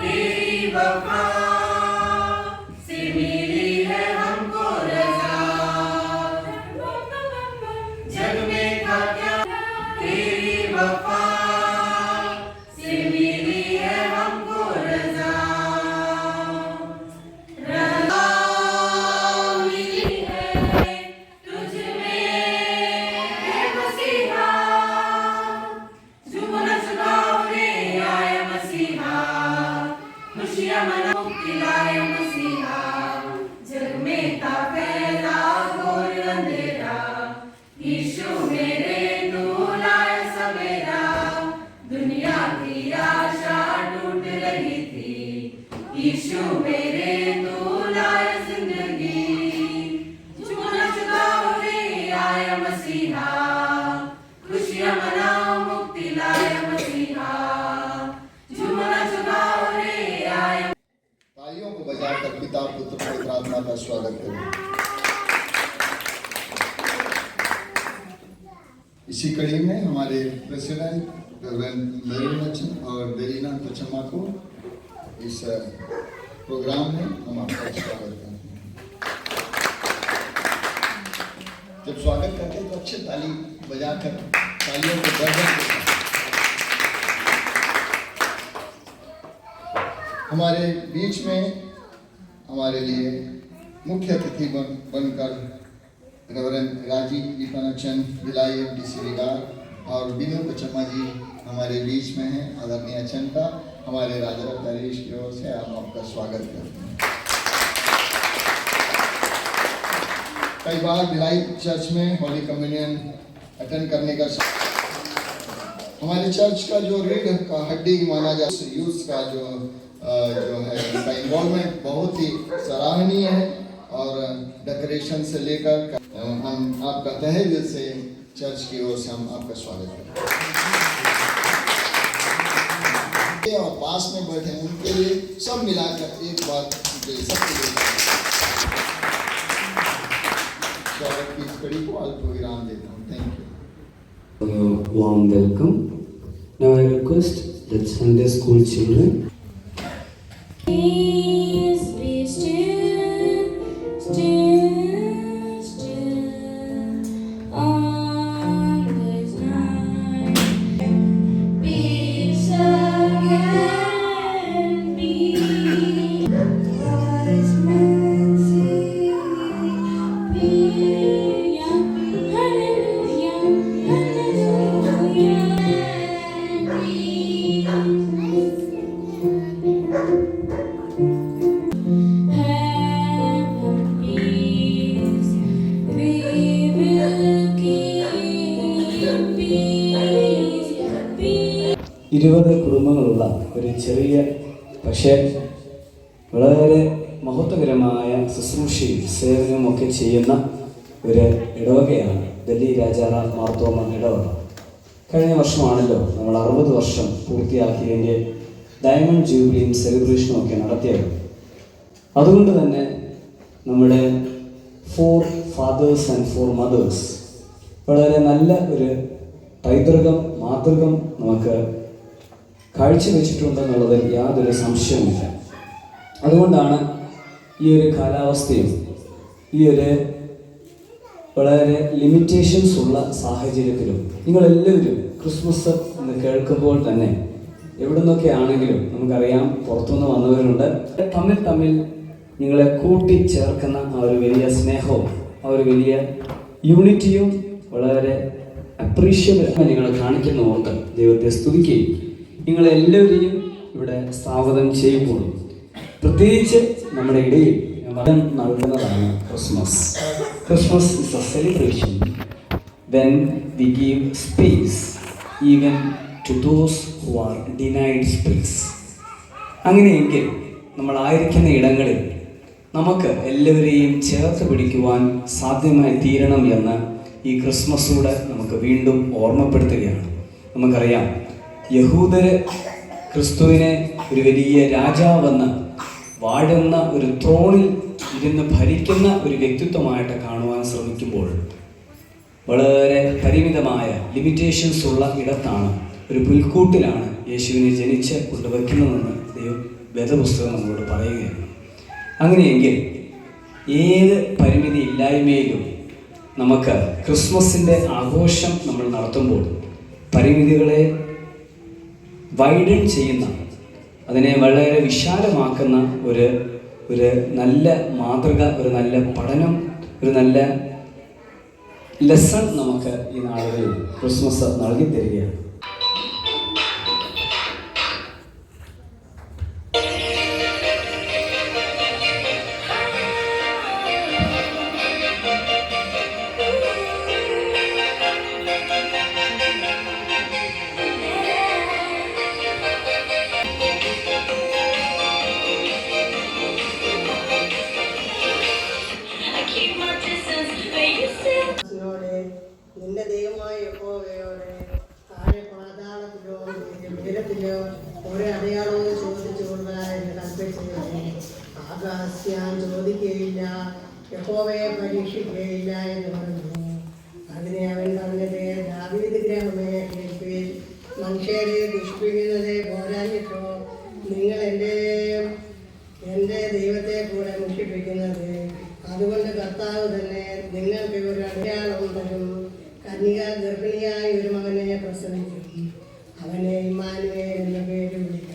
Viva यीशु मेरे तू लाए जिंदगी, झूमना चुकाओ रे आया मसीहा, खुशियां मनाओ मुक्ति लाया मसीहा, झूमना चुकाओ रे आया। तालियों को बजाकर पिता पुत्र पवित्र आत्मा का स्वागत करें। इसी कड़ी में हमारे प्रेसिडेंट और बेरीना तचम्मा को इस प्रोग्राम में हम आपका स्वागत करते हैं। जब स्वागत करते हैं तो अच्छे ताली बजाकर तालियों को गर्जन के साथ हमारे बीच में हमारे लिए मुख्य अतिथि बनकर रेवरेंड राजीव दीपानाचंद भिलाई एमडीसी विगार और बिनु तचम्मा जी हमारे बीच में हैं। आदरणीय चंदा हमारे राजा तरीश की ओर से हम आपका स्वागत करते हैं। कई बार भिलाई चर्च में होली कम्युनियन अटेंड करने का हमारे चर्च का जो रीढ़ का हड्डी माना जाता है, यूथ का जो है उनका इन्वॉल्वमेंट बहुत ही सराहनीय है और डेकोरेशन से लेकर हम आपका तहे दिल से चर्च की ओर से हम आपका स्वागत करते हैं। और पास में बैठे उनके लिए सब मिलाकर एक बार सबके लिए स्वागत की इस कड़ी को अल्प विराम देता हूँ। Thank you. Warm welcome. Now I request that Sunday school children Peace be still, still, still on this night. Peace again, peace. Wise men sing, peace. Hallelujah, hallelujah, peace. ഇരുപത് കുടുംബങ്ങളുള്ള ഒരു ചെറിയ പക്ഷേ വളരെ മഹത്വകരമായ ശുശ്രൂഷയും സേവനവും ഒക്കെ ചെയ്യുന്ന ഒരു ഇടവകയാണ് ഡൽഹി രാജാറാം മാർത്തോമ ഇടവക. കഴിഞ്ഞ വർഷമാണല്ലോ നമ്മൾ 60 വർഷം പൂർത്തിയാക്കിയതിൻ്റെ ഡയമണ്ട് ജൂബിലിയും സെലിബ്രേഷനും ഒക്കെ നടത്തിയത്. അതുകൊണ്ട് തന്നെ നമ്മുടെ 4 ഫാദേഴ്സ് ആൻഡ് 4 മദേഴ്സ് വളരെ നല്ല ഒരു മാതൃകം നമുക്ക് കാഴ്ചവെച്ചിട്ടുണ്ടെന്നുള്ളതിൽ യാതൊരു സംശയവുമില്ല. അതുകൊണ്ടാണ് ഈ ഒരു കാലാവസ്ഥയും ഈ ഒരു വളരെ ലിമിറ്റേഷൻസ് ഉള്ള സാഹചര്യത്തിലും നിങ്ങളെല്ലാവരും ക്രിസ്മസ് എന്ന് കേൾക്കുമ്പോൾ തന്നെ എവിടെ നിന്നൊക്കെ ആണെങ്കിലും നമുക്കറിയാം പുറത്തുനിന്ന് വന്നവരുണ്ട്. തമ്മിൽ നിങ്ങളെ കൂട്ടിച്ചേർക്കുന്ന ആ ഒരു വലിയ സ്നേഹവും ആ ഒരു വലിയ യൂണിറ്റിയും വളരെ അപ്രീഷ്യബിൾ നിങ്ങൾ കാണിക്കുന്ന ഓർത്ത് ദൈവത്തെ സ്തുതിക്കുകയും നിങ്ങളെല്ലാവരെയും ഇവിടെ സ്വാഗതം ചെയ്യുമ്പോൾ പ്രത്യേകിച്ച് നമ്മുടെ ഇടയിൽ നൽകുന്നതാണ് Christmas. Christmas is a celebration when we give space even to those who are denied space. അങ്ങനെയെങ്കിൽ നമ്മളായിരിക്കുന്ന ഇടങ്ങളിൽ നമുക്ക് എല്ലാവരെയും ചേർത്ത് പിടിക്കുവാൻ സാധ്യമായി തീരണം എന്ന് ഈ ക്രിസ്മസിലൂടെ നമുക്ക് വീണ്ടും ഓർമ്മപ്പെടുത്തുകയാണ്. നമുക്കറിയാം യഹൂദര് ക്രിസ്തുവിനെ ഒരു വലിയ രാജാവെന്ന് വാഴുന്ന ഒരു ത്രോണിൽ ഇരുന്ന് ഭരിക്കുന്ന ഒരു വ്യക്തിത്വമായിട്ട് കാണുവാൻ ശ്രമിക്കുമ്പോൾ വളരെ പരിമിതമായ ലിമിറ്റേഷൻസ് ഉള്ള ഇടത്താണ്, ഒരു പുൽക്കൂട്ടിലാണ് യേശുവിനെ ജനിച്ച് കൊണ്ടുവയ്ക്കുന്നതെന്ന് വേദപുസ്തകം നമ്മളോട് പറയുകയാണ്. അങ്ങനെയെങ്കിൽ ഏത് പരിമിതി ഇല്ലായ്മയിലും നമുക്ക് ക്രിസ്മസിൻ്റെ ആഘോഷം നമ്മൾ നടത്തുമ്പോൾ പരിമിതികളെ വൈഡൻ ചെയ്യുന്ന, അതിനെ വളരെ വിശാലമാക്കുന്ന ഒരു നല്ല മാതൃക, ഒരു നല്ല പഠനം, ഒരു നല്ല ലെസൺ നമുക്ക് ഈ നാളുകളിൽ ക്രിസ്മസ് നൽകി തരികയാണ്. മനുഷ്യരെ ദുഷിപ്പിക്കുന്നത് പോരാഞ്ഞിട്ടോ നിങ്ങൾ എൻ്റെ ദൈവത്തെ കൂടെ മുഷിപ്പിക്കുന്നത്. അതുകൊണ്ട് കർത്താവ് തന്നെ നിങ്ങൾക്ക് ഒരു അടയാളം തരും. കന്യക ഗർഭിണിയായ ഒരു മകനെ പ്രസവിക്കും. അവനെ ഇമ്മാനുവേൽ എന്ന പേര് വിളിക്കണം.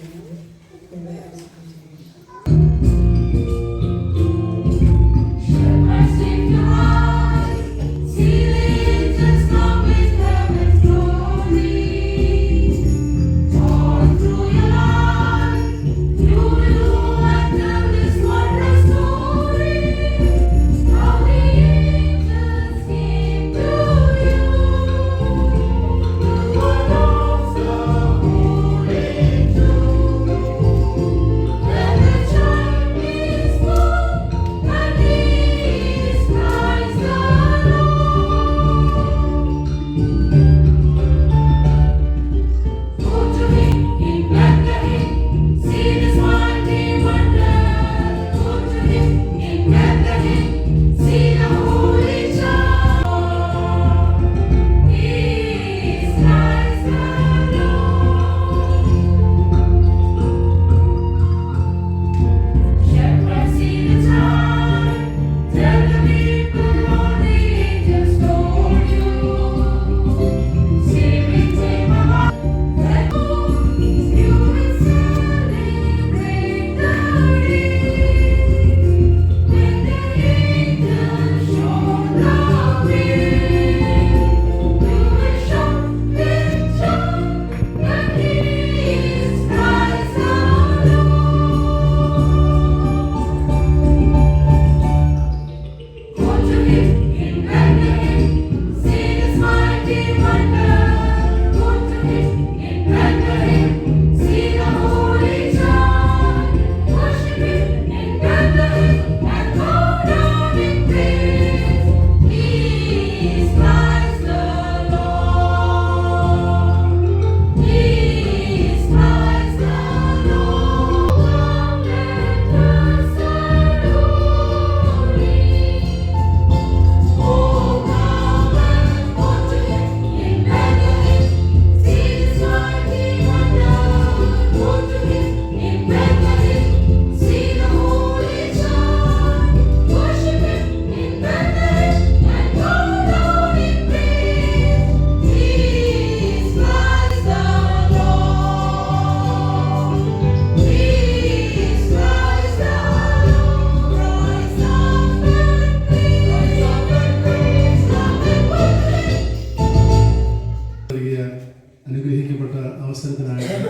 അനുഗ്രഹിക്കപ്പെട്ട അവസരത്തിനായിട്ട്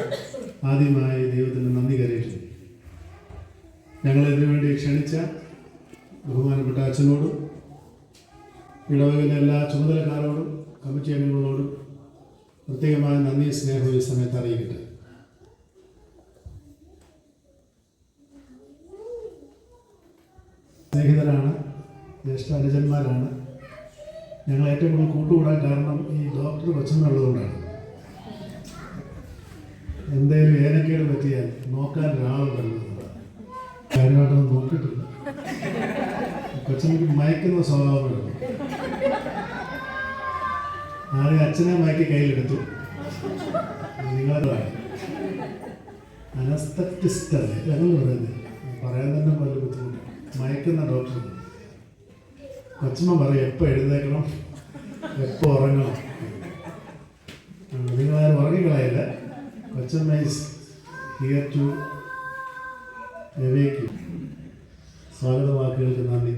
ആദ്യമായി ദൈവത്തിന് നന്ദി കരയറ്റുന്നു. ഞങ്ങളിതിനു വേണ്ടി ക്ഷണിച്ച ബഹുമാനപ്പെട്ട അച്ഛനോടും ഇടവകയിലെ എല്ലാ ചുമതലക്കാരോടും കമ്മിറ്റി അംഗങ്ങളോടും പ്രത്യേകമായ നന്ദി സ്നേഹവും ഈ സമയത്ത് അറിയിക്കട്ടെ. സ്നേഹിതരാണ്, ജ്യേഷ്ഠ അനുജന്മാരാണ്. ഞങ്ങൾ ഏറ്റവും കൂടുതൽ കൂട്ടുകൂടാൻ കാരണം ഈ ഡോക്ടർ കൊച്ചമ്മയുള്ളതുകൊണ്ടാണ്. എന്തെങ്കിലും ഏനക്കേട് പറ്റിയാൽ നോക്കാൻ ഒരാളുണ്ടല്ലോ. കാര്യമായിട്ടൊന്നും നോക്കിയിട്ടില്ല. കൊച്ചമ്മയ്ക്ക് മയക്കുന്ന സ്വഭാവമുണ്ട്. ആദ്യം അച്ഛനെ മയക്കി കയ്യിലെടുത്തു. നിങ്ങളെ അനസ്തറ്റിസ്റ്റ് അല്ലേ ഞങ്ങൾ പറയുന്നത്, പറയാൻ തന്നെ വളരെ ബുദ്ധിമുട്ട്. മയക്കുന്ന ഡോക്ടർ കൊച്ചമ്മ പറയും എപ്പോൾ എഴുന്നേക്കണം, എപ്പോൾ ഉറങ്ങണം. നിങ്ങളാരും ഉറങ്ങിക്കളയില്ല. കൊച്ചമ്മ ഈസ് ഹിയർ ടു എവേക്ക്. സ്വാഗത വാക്കുകൾക്ക് നന്ദി.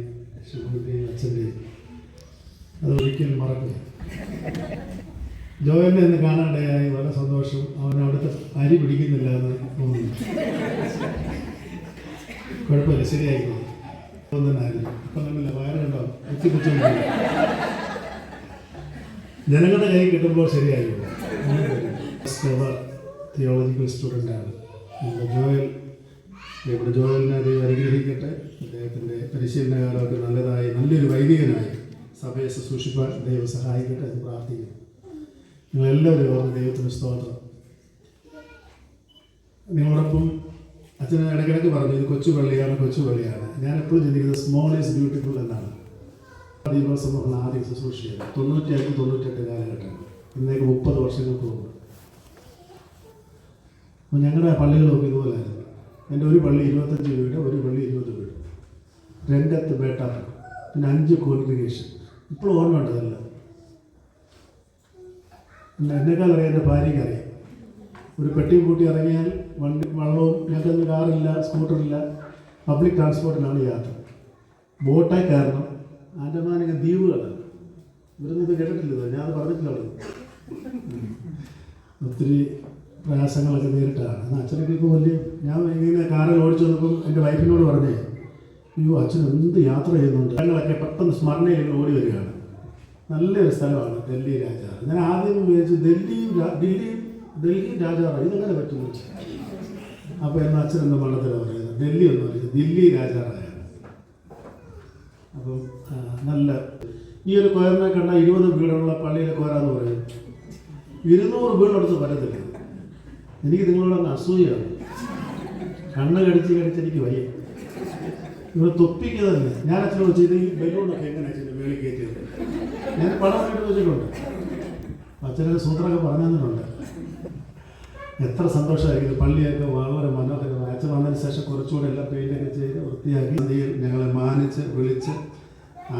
ശുഭത്തിൻ്റെയും അച്ഛൻ്റെയും അത് ഒരിക്കലും മറക്കില്ല. ജോയലിനെ ഇന്ന് കാണാനിടയായി വളരെ സന്തോഷം. അവൻ അവിടുത്തെ അരി പിടിക്കുന്നില്ല എന്ന് തോന്നുന്നു. കുഴപ്പമില്ല, ശരിയായിക്കോളും. തന്നെയായിരുന്നു. ഇപ്പം നമ്മളില്ല വയറുണ്ടോ കുത്തി ജനങ്ങളുടെ കൈ കിട്ടുമ്പോൾ ശരിയായിക്കോളും. തിയോളജിക്കൽ സ്റ്റുഡൻ്റാണ് നമ്മുടെ ജോയൽ. ഇവിടെ ജോയലിനെ ദൈവം അനുഗ്രഹിക്കട്ടെ. അദ്ദേഹത്തിൻ്റെ പരിശീലന കാലമൊക്കെ നല്ലതായി നല്ലൊരു വൈദികനായി സഭയെ ശുശ്രൂഷിപ്പാൻ ദൈവം സഹായിക്കട്ടെ എന്ന് പ്രാർത്ഥിക്കുന്നു. നിങ്ങളെല്ലാവരും ഓർമ്മ ദൈവത്തിന് സ്തോത്രം. നിങ്ങളോടൊപ്പം അച്ഛൻ ഇടയ്ക്കിടയ്ക്ക് പറഞ്ഞു ഇത് കൊച്ചു പള്ളിയാണ്, കൊച്ചു പള്ളിയാണ്. ഞാൻ എപ്പോഴും ചിന്തിക്കുന്നത് സ്മോൾ ഈസ് ബ്യൂട്ടിഫുൾ എന്നാണ്. ദൈവസമൂഹം ആദ്യം ശുശ്രൂഷ ചെയ്തത് 97-98 കാലഘട്ടങ്ങൾ. ഇന്നേക്ക് 30 വർഷങ്ങൾക്ക് മുമ്പ്. അപ്പോൾ ഞങ്ങളുടെ പള്ളികളൊക്കെ ഇതുപോലായിരുന്നു. എൻ്റെ ഒരു പള്ളി 25 വീട്, ഒരു പള്ളി 20 വീട്, രംഗത്ത് ബേട്ട, പിന്നെ 5 കോൺഗ്രിഗേഷൻ. ഇപ്പോഴും ഓർമ്മയുണ്ട് അതെല്ലാം. പിന്നെ എന്നെക്കാൾ അറിയാം, എൻ്റെ ഭാര്യയ്ക്ക് അറിയാം. ഒരു പെട്ടിയും കൂട്ടി ഇറങ്ങിയാൽ വള്ളവും, ഞങ്ങൾക്കൊന്നും കാറില്ല, സ്കൂട്ടറില്ല, പബ്ലിക് ട്രാൻസ്പോർട്ടിലാണ് യാത്ര. ബോട്ടായി കയറണം. ആൻഡമാനിക ദ്വീപുകളാണ്. ഇവരൊന്നും ഇത് കേട്ടിട്ടില്ല, ഞാൻ പറഞ്ഞിട്ടില്ല. ഒത്തിരി പ്രയാസങ്ങളൊക്കെ നേരിട്ടാണ്. എന്നാൽ അച്ഛനൊക്കെ വലിയ, ഞാൻ ഇങ്ങനെ കാറിൽ ഓടിച്ചു വന്നപ്പം എൻ്റെ വൈഫിനോട് പറഞ്ഞേ, അയ്യോ അച്ഛൻ എന്ത് യാത്ര ചെയ്യുന്നുണ്ട്. ഞങ്ങളൊക്കെ പെട്ടെന്ന് സ്മരണയിൽ ഓടി വരികയാണ്. നല്ലൊരു സ്ഥലമാണ് ഡൽഹി രാജാവ്. ഞാൻ ആദ്യം വിചാരിച്ചു ഡൽഹി രാജാവ് ഇതെങ്ങനെ പറ്റുന്നു. അപ്പോൾ എന്നാൽ അച്ഛൻ എന്താ മണ്ഡലത്തിലാണ് പറയുന്നത്, ഡൽഹി എന്ന് പറയുന്നത് ദില്ലി രാജാവായാണ്. അപ്പം നല്ല ഈ ഒരു കോയറിനെ കണ്ട 20 വീടുള്ള പള്ളിയിലെ കോരാന്ന് പറയും. 200 വീടിനടുത്ത് പറ്റത്തില്ല. എനിക്ക് നിങ്ങളോടൊന്ന് അസൂയാണ്. കണ്ണ് കടിച്ച് എനിക്ക് വയ്യ. ഇവർ തൊപ്പിക്കുന്നതല്ലേ. ഞാൻ അച്ഛനോട് ചെയ്ത് ഈ ബലൂണൊക്കെ എങ്ങനെ അച്ഛൻ്റെ മേളിൽ കയറ്റിയത് ഞാൻ പടമായിട്ട് വെച്ചിട്ടുണ്ട്. അച്ഛനൊരു സൂത്രമൊക്കെ പറഞ്ഞു തന്നിട്ടുണ്ട്. എത്ര സന്തോഷമായിരിക്കും. പള്ളിയൊക്കെ വളരെ മനോഹരമായി. അച്ഛൻ വന്നതിന് ശേഷം കുറച്ചുകൂടെ എല്ലാം പെയിൻ്റൊക്കെ ചെയ്ത് വൃത്തിയാക്കി ഞങ്ങളെ മാനിച്ച് വിളിച്ച്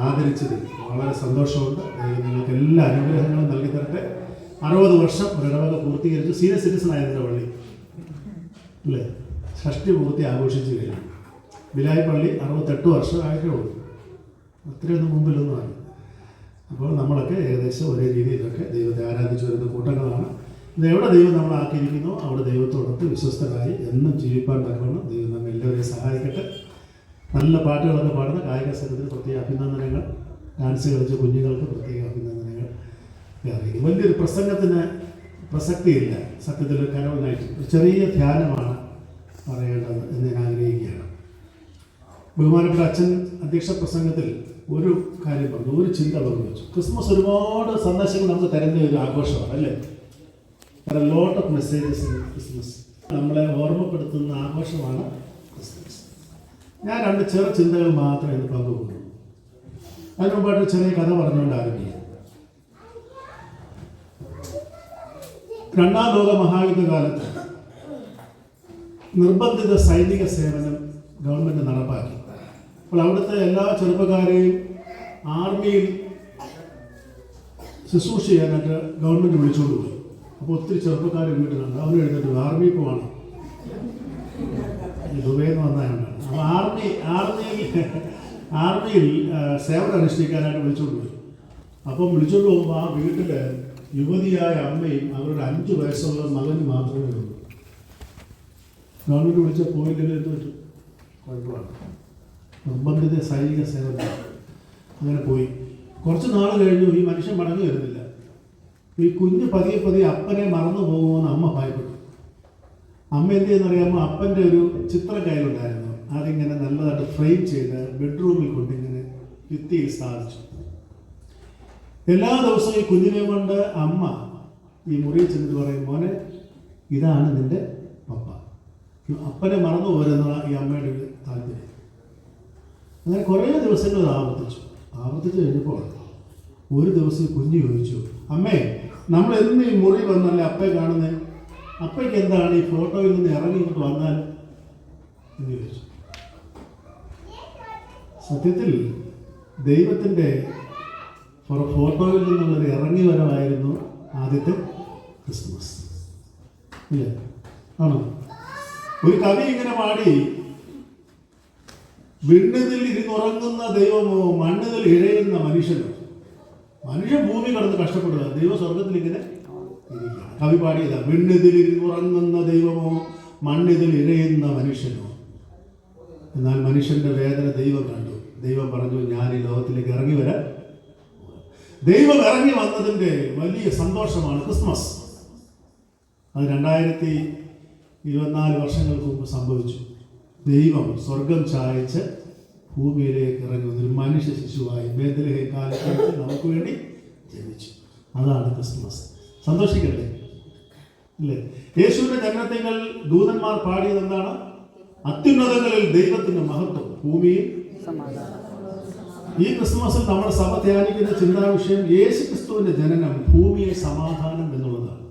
ആദരിച്ചതിൽ വളരെ സന്തോഷമുണ്ട്. നിങ്ങൾക്ക് എല്ലാ അനുഗ്രഹങ്ങളും നൽകി തരട്ടെ. 60 വർഷം ഒരിടവക പൂർത്തീകരിച്ചു. സീനിയർ സിറ്റിസൺ ആയതിൻ്റെ പള്ളി അല്ലേ, ഷഷ്ടി പൂർത്തി ആഘോഷിച്ച് കഴിഞ്ഞു. ബിലായി പള്ളി 68 വർഷം ആയിട്ടേ ഉള്ളൂ. അത്രയൊന്നും മുമ്പിലൊന്നുമാണ്. അപ്പോൾ നമ്മളൊക്കെ ഏകദേശം ഒരേ രീതിയിലൊക്കെ ദൈവത്തെ ആരാധിച്ചു വരുന്ന കൂട്ടങ്ങളാണ്. ഇത് എവിടെ ദൈവം നമ്മളാക്കിയിരിക്കുന്നോ അവിടെ ദൈവത്തോടൊത്ത് വിശ്വസ്തരായി എന്നും ജീവിപ്പാൻ തക്കവണ്ണം ദൈവം നമ്മെ എല്ലാവരെയും സഹായിക്കട്ടെ. നല്ല പാട്ടുകളൊക്കെ പാടുന്ന കായിക സംഘത്തിന് പ്രത്യേക അഭിനന്ദനങ്ങൾ. ഡാൻസ് കളിച്ച കുഞ്ഞുങ്ങൾക്ക് പ്രത്യേക അഭിനന്ദനങ്ങൾ അറിയിക്കും. വലിയൊരു പ്രസംഗത്തിന് പ്രസക്തിയില്ല. സത്യത്തിൽ ഒരു കരോളിനായിട്ട് ഒരു ചെറിയ ധ്യാനമാണ് പറയേണ്ടത് എന്ന് ഞാൻ ആഗ്രഹിക്കുകയാണ്. ബഹുമാനപ്പെട്ട അച്ഛൻ അധ്യക്ഷ പ്രസംഗത്തിൽ ഒരു കാര്യം പറഞ്ഞു, ഒരു ചിന്ത പങ്കുവച്ചു. ക്രിസ്മസ് ഒരുപാട് സന്ദേശങ്ങൾ നമുക്ക് തരുന്ന ഒരു ആഘോഷമാണ് അല്ലേ. Lot of messages in Christmas നമ്മളെ ഓർമ്മപ്പെടുത്തുന്ന ആഘോഷമാണ് ക്രിസ്മസ്. ഞാൻ 2 ചെറു ചിന്തകൾ മാത്രമേ ഇത് പങ്കുവെക്കുന്നു. അതിന് മുമ്പായിട്ട് ചെറിയ കഥ പറഞ്ഞുകൊണ്ട് ആരംഭിക്കാം. 2ാം ലോക മഹായുദ്ധകാലത്ത് നിർബന്ധിത സൈനിക സേവനം ഗവൺമെൻറ് നടപ്പാക്കി. അപ്പോൾ അവിടുത്തെ എല്ലാ ചെറുപ്പക്കാരെയും ആർമിയിൽ ശുശ്രൂഷ ചെയ്യാനായിട്ട് ഗവൺമെൻറ് വിളിച്ചുകൊണ്ട് പോയി. അപ്പോൾ ഒത്തിരി ചെറുപ്പക്കാർ വീട്ടിലുണ്ട്. അവർ എഴുതിട്ട് ആർമിയിൽ പോകണം, ദുബൈന്ന് വന്നതാണ്. അപ്പോൾ ആർമിയിൽ സേവനം അനുഷ്ഠിക്കാനായിട്ട് വിളിച്ചുകൊണ്ട് പോയി. അപ്പം വിളിച്ചുകൊണ്ട് പോകുമ്പോൾ ആ വീട്ടിൽ യുവതിയായ അമ്മയും അവരുടെ 5 വയസ്സുള്ള മകന് മാത്രമേ ഉള്ളൂ. ഗവൺമെൻറ് വിളിച്ച പോയില്ലെങ്കിൽ എന്ത് പറ്റും? കുഴപ്പമാണ്. നിർബന്ധിത സൈനിക സേവനം അങ്ങനെ പോയി. കുറച്ച് നാൾ കഴിഞ്ഞു. ഈ മനുഷ്യൻ മടങ്ങി വരുന്നില്ല. ഈ കുഞ്ഞ് പതിയെ അപ്പനെ മറന്നു പോകുമെന്ന് അമ്മ ഭയപ്പെട്ടു. അമ്മ എന്ത് ചെയ്യുന്നറിയാമോ, അപ്പൻ്റെ ഒരു ചിത്രം കയ്യിലുണ്ടായിരുന്നു. അതിങ്ങനെ നല്ലതായിട്ട് ഫ്രെയിം ചെയ്ത് ബെഡ്റൂമിൽ കൊണ്ടിങ്ങനെ ഭിത്തിയിൽ സ്ഥാപിച്ചു. എല്ലാ ദിവസവും ഈ കുഞ്ഞിനെ കൊണ്ട് അമ്മ ഈ മുറിയിൽ ചെന്നിട്ട് പറയും, മോനെ ഇതാണ് നിൻ്റെ പപ്പ. അപ്പനെ മറന്നു പോരുന്ന ഈ അമ്മയുടെ ഒരു താല്പര്യം. അങ്ങനെ കുറേ ദിവസങ്ങൾ ആവർത്തിച്ച് കഴിഞ്ഞപ്പോൾ ഒരു ദിവസം ഈ കുഞ്ഞ് ചോദിച്ചു, അമ്മേ നമ്മൾ എന്ന് ഈ മുറി വന്നല്ലേ അപ്പയെ കാണുന്നത്, അപ്പയ്ക്ക് എന്താണ് ഈ ഫോട്ടോയിൽ നിന്ന് ഇറങ്ങിയിട്ട് വന്നാൽ എന്ന് ചോദിച്ചു. സത്യത്തിൽ ദൈവത്തിൻ്റെ ഫോട്ടോയിൽ നിന്നുള്ളൊരു ഇറങ്ങി വരവായിരുന്നു ആദ്യത്തെ ക്രിസ്മസ് ഇല്ലേ, ആണോ? ഒരു കവി ഇങ്ങനെ പാടി, വിണ്ണതിൽ ഇരുന്നുറങ്ങുന്ന ദൈവമോ മണ്ണിതിൽ ഇഴയുന്ന മനുഷ്യനോ. മനുഷ്യൻ ഭൂമി കടന്ന് കഷ്ടപ്പെടുക, ദൈവം സ്വർഗത്തിൽ ഇങ്ങനെ ഇരിക്കുക. കവി പാടിയതാ, വിണ്ണതിൽ ഇരുന്നുറങ്ങുന്ന ദൈവമോ മണ്ണിതിൽ ഇഴയുന്ന മനുഷ്യനോ. എന്നാൽ മനുഷ്യന്റെ വേദന ദൈവം കണ്ടു. ദൈവം പറഞ്ഞു, ഞാൻ ഈ ലോകത്തിലേക്ക് ഇറങ്ങി വരാൻ. ദൈവം ഇറങ്ങി വന്നതിൻ്റെ വലിയ സന്തോഷമാണ് ക്രിസ്മസ്. അത് 2024 വർഷങ്ങൾക്ക് മുമ്പ് സംഭവിച്ചു. ദൈവം സ്വർഗം ചായച്ച് ഭൂമിയിലേക്ക് ഇറങ്ങി വന്നൊരു മനുഷ്യ ശിശുവായി ബേത്ലഹേം കാലത്ത് നമുക്ക് വേണ്ടി ജനിച്ചു. അതാണ് ക്രിസ്മസ്. സന്തോഷിക്കട്ടെ അല്ലേ? യേശുവിന്റെ ജനനത്തിങ്കൽ ദൂതന്മാർ പാടിയത് എന്താണ്? അത്യുന്നതങ്ങളിൽ ദൈവത്തിന്റെ മഹത്വം, ഭൂമിയിൽ സമാധാനം. ഈ ക്രിസ്മസിൽ നമ്മുടെ സഭ ധ്യാനിക്കുന്ന ചിന്താവിഷയം യേശു ക്രിസ്തുവിന്റെ ജനനം, ഭൂമിയെ സമാധാനം എന്നുള്ളതാണ്.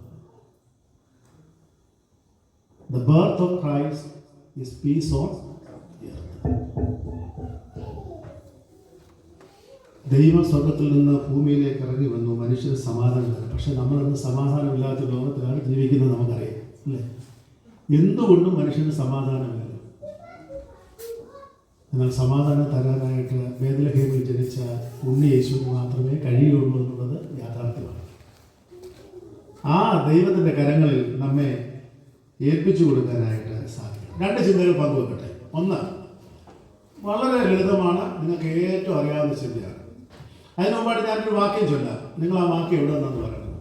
The birth of Christ is peace on earth. ദൈവം സ്വർഗത്തിൽ നിന്ന് ഭൂമിയിലേക്ക് ഇറങ്ങി വന്നു, മനുഷ്യന് സമാധാനമില്ല. പക്ഷെ നമ്മളിന്ന് സമാധാനമില്ലാത്ത ലോകത്തിലാണ് ജീവിക്കുന്നത്, നമുക്കറിയാം അല്ലേ? എന്തുകൊണ്ടും മനുഷ്യന് സമാധാനമില്ല. എന്നാൽ സമാധാനം തരാനായിട്ട് ബേത്ലഹേമിൽ ജനിച്ച ഉണ്ണി യേശുവിന് മാത്രമേ കഴിയുള്ളൂ എന്നുള്ളത് യാഥാർത്ഥ്യമാണ്. ആ ദൈവത്തിൻ്റെ കരങ്ങളിൽ നമ്മെ ഏൽപ്പിച്ചു കൊടുക്കാനായിട്ട് സാധിക്കും. രണ്ട് ചിന്തകൾ പങ്കുവെക്കട്ടെ. ഒന്ന്, വളരെ ലളിതമാണ്, നിങ്ങൾക്ക് ഏറ്റവും അറിയാവുന്ന ചിന്തയാണ്. അതിന് മുമ്പായിട്ട് ഞാനൊരു വാക്യം ചൊല്ലാം. നിങ്ങൾ ആ വാക്യം എവിടെ നിന്നെന്ന് പറയുന്നത്.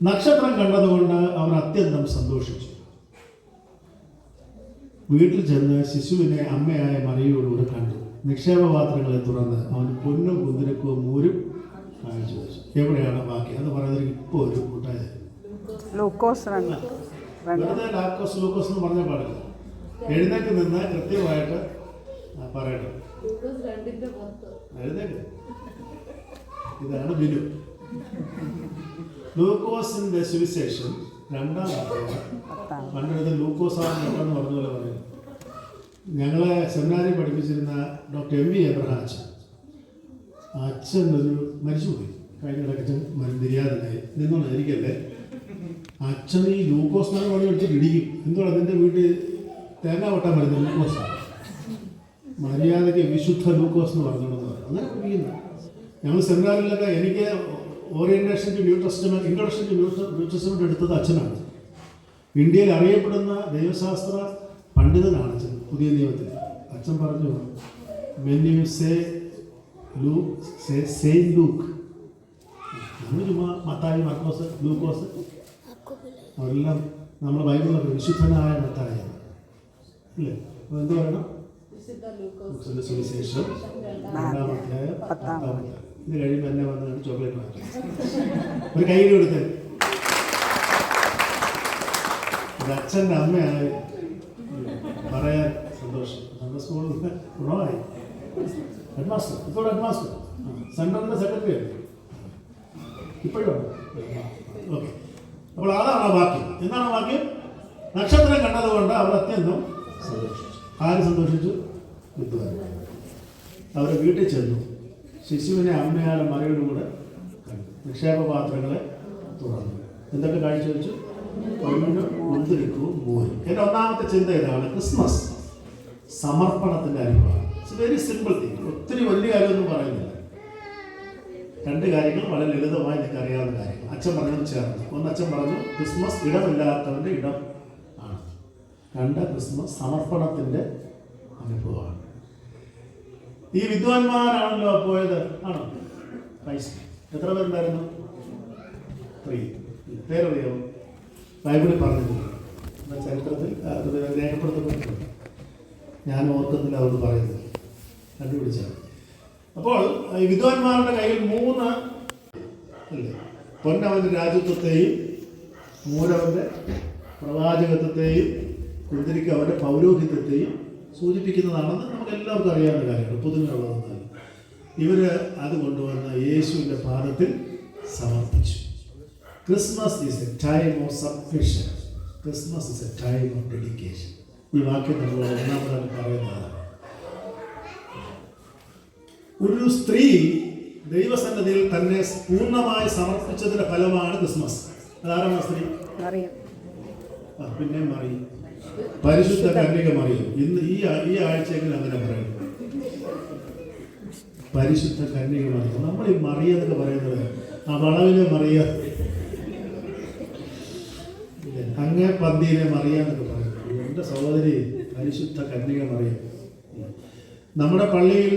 നക്ഷത്രം കണ്ടതുകൊണ്ട് അവൻ അത്യന്തം സന്തോഷിച്ചു. വീട്ടിൽ ചെന്ന് ശിശുവിനെ അമ്മയായ മറിയയോടുകൂടെ കണ്ടു. നിക്ഷേപപാത്രങ്ങളെ തുറന്ന് അവൻ പൊന്നും കുന്തിരിക്കവും മൂരും കാണിച്ചു വെച്ചു. എവിടെയാണ് വാക്യം? അത് പറയുന്നത് ഇപ്പോൾ ഒരു കൂട്ടായ വെറുതെ ലൂക്കോസ് എന്ന് പറഞ്ഞ പാടില്ല. എഴുന്നേക്ക് നിന്ന് കൃത്യമായിട്ട് പറയട്ടെ. എഴുന്നേക്ക്. ഇതാണ് ബിനു. ലൂക്കോസിന്റെ സുവിശേഷം 2-ാം അധ്യായം. പണ്ടെടുത്ത് ലൂക്കോസാണ് എന്ന് പറഞ്ഞ പോലെ പറയുന്നു. ഞങ്ങളെ സെമിനാരിൽ പഠിപ്പിച്ചിരുന്ന ഡോക്ടർ എം വി എബ്രഹാം അച്ഛൻ ഒരു മരിച്ചുപോയി. കഴിഞ്ഞ ഇടയ്ക്ക് നിര്യാതനായി. നിന്നോണ്ട് എനിക്കല്ലേ അച്ഛൻ ഈ ലൂക്കോസ് എന്നാണ് പണി എടുത്തിട്ട് ഇടിക്കും. എന്തുകൊണ്ട് അതിൻ്റെ വീട്ടിൽ തേങ്ങ വെട്ടാൻ വരുന്നത് ലൂക്കോസാണ്. മര്യാദയ്ക്ക് വിശുദ്ധ ലൂക്കോസ് എന്ന് പറഞ്ഞോണ്ടെന്ന് പറയും. അങ്ങനെ പഠിക്കുന്നു. ഞങ്ങൾ സെമിനാറിലൊക്കെ എനിക്ക് orientation to New Testament, introduction to New Testament എടുത്തത് അച്ഛനാണ്. ഇന്ത്യയിൽ അറിയപ്പെടുന്ന ദൈവശാസ്ത്ര പണ്ഡിതനാണ് അച്ഛൻ. പുതിയ നിയമത്തിൽ അച്ഛൻ പറഞ്ഞു, when you say Luke, say Saint Luke. നമ്മൾ ചുമ്മാ മത്തായി, മർക്കോസ്, ലൂക്കോസ് അവരെല്ലാം നമ്മുടെ ബൈബിളിലൊക്കെ വിശുദ്ധനായ മത്തായിയാണ് അല്ലേ? അപ്പോൾ എന്ത് പറയണം? സുവിശേഷം 2-ാം അധ്യായം 10-ാം അധ്യായം. ഇത് കഴിയുമ്പോൾ എന്നെ വന്ന് ചോക്ലേറ്റ് വാങ്ങി ഒരു കയ്യിൽ കൊടുത്ത്. ഇത് അച്ഛൻ്റെ അമ്മയായി പറയാൻ സന്തോഷം. നമ്മുടെ സ്കൂളിൽ ഗുണമായി. ഹെഡ് മാസ്റ്റർ, ഇപ്പോൾ ഹെഡ് മാസ്റ്റർ, സെൻറ്ററിൻ്റെ സെക്രട്ടറി ആണ് ഇപ്പോഴും. ഓക്കെ, അപ്പോൾ അതാണ് ആ വാക്യം. എന്താണ് വാക്യം? നക്ഷത്രം കണ്ടതുകൊണ്ട് അവർ അത്യന്തം സന്തോഷിച്ചു. ആര് സന്തോഷിച്ചു? വിദ്വാൻ. അവർ വീട്ടിൽ ചെന്നു. ശിശുവിനെ അമ്മയായ മറിയുടെ കൂടെ കണ്ടു. നിക്ഷേപപാത്രങ്ങളെ തുറന്നു. എന്തൊക്കെ കാഴ്ച വെച്ചു? പൊന്നും കുന്തിരിക്കവും മൂരും. എൻ്റെ ഒന്നാമത്തെ ചിന്ത ഇതാണ്. ക്രിസ്മസ് സമർപ്പണത്തിൻ്റെ അനുഭവമാണ്. It's very simple thing. ഒത്തിരി വലിയ കാര്യമൊന്നും പറയുന്നില്ല. രണ്ട് കാര്യങ്ങൾ വളരെ ലളിതമായി നിങ്ങൾക്ക് അറിയാവുന്ന കാര്യങ്ങൾ. അച്ഛൻ പറഞ്ഞത് ചേർന്ന്. ഒന്ന്, അച്ഛൻ പറഞ്ഞു ക്രിസ്മസ് ഇടമില്ലാത്തവൻ്റെ ഇടം ആണ്. രണ്ട്, ക്രിസ്മസ് സമർപ്പണത്തിൻ്റെ അനുഭവമാണ്. ഈ വിദ്വാൻമാരാണല്ലോ പോയത്. ആണോ? പൈസ എത്ര പേരുണ്ടായിരുന്നു? 3. പേരറിയാമോ? ബൈബിളിൽ പറഞ്ഞിട്ടുണ്ട്, ചരിത്രത്തിൽ അത് രേഖപ്പെടുത്തപ്പെട്ടിട്ടുണ്ട്. ഞാൻ ഓർക്കുന്നില്ല അതൊന്ന് പറയുന്നത്, കണ്ടുപിടിച്ചാൽ. അപ്പോൾ ഈ വിദ്വാൻമാരുടെ കയ്യിൽ 3 അല്ലേ? പൊന്നവൻ്റെ രാജ്യത്വത്തെയും മൂലവൻ്റെ പ്രവാചകത്വത്തെയും കുന്തിരിക്ക് അവൻ്റെ പൗരോഹിത്യത്തെയും സൂചിപ്പിക്കുന്നതാണെന്ന് നമുക്ക് എല്ലാവർക്കും അറിയാവുന്ന കാര്യമാണ്, പുതുമയുള്ളതെന്നല്ല. ഇവർ അത് കൊണ്ടുവന്ന് യേശുവിൻ്റെ പാദത്തിൽ സമർപ്പിച്ചു. Christmas is A time of submission. Christmas is A time of dedication. ഈ വാക്യം നമ്മൾ ഒന്നാമതാണ് പറയുന്നതാണ്. ഒരു സ്ത്രീ ദൈവസന്നിധിയിൽ തന്നെ പൂർണ്ണമായി സമർപ്പിച്ചതിന്റെ ഫലമാണ് ക്രിസ്മസ്. അതാരാണ് സ്ത്രീ? പിന്നെ മറിയം, പരിശുദ്ധ കന്യക മറിയം. ഇന്ന് ഈ ആഴ്ചയെങ്കിലും അങ്ങനെ പറയുന്നു, പരിശുദ്ധ കന്യക മറിയം. നമ്മൾ ഈ മറിയ എന്നൊക്കെ പറയുന്നത് ആ വളവിലെ മറിയ, അങ്ങേ പന്തിയിലെ മറിയ എന്നൊക്കെ പറയുന്നത്. എൻ്റെ സഹോദരി പരിശുദ്ധ കന്യക മറിയം. നമ്മുടെ പള്ളിയിൽ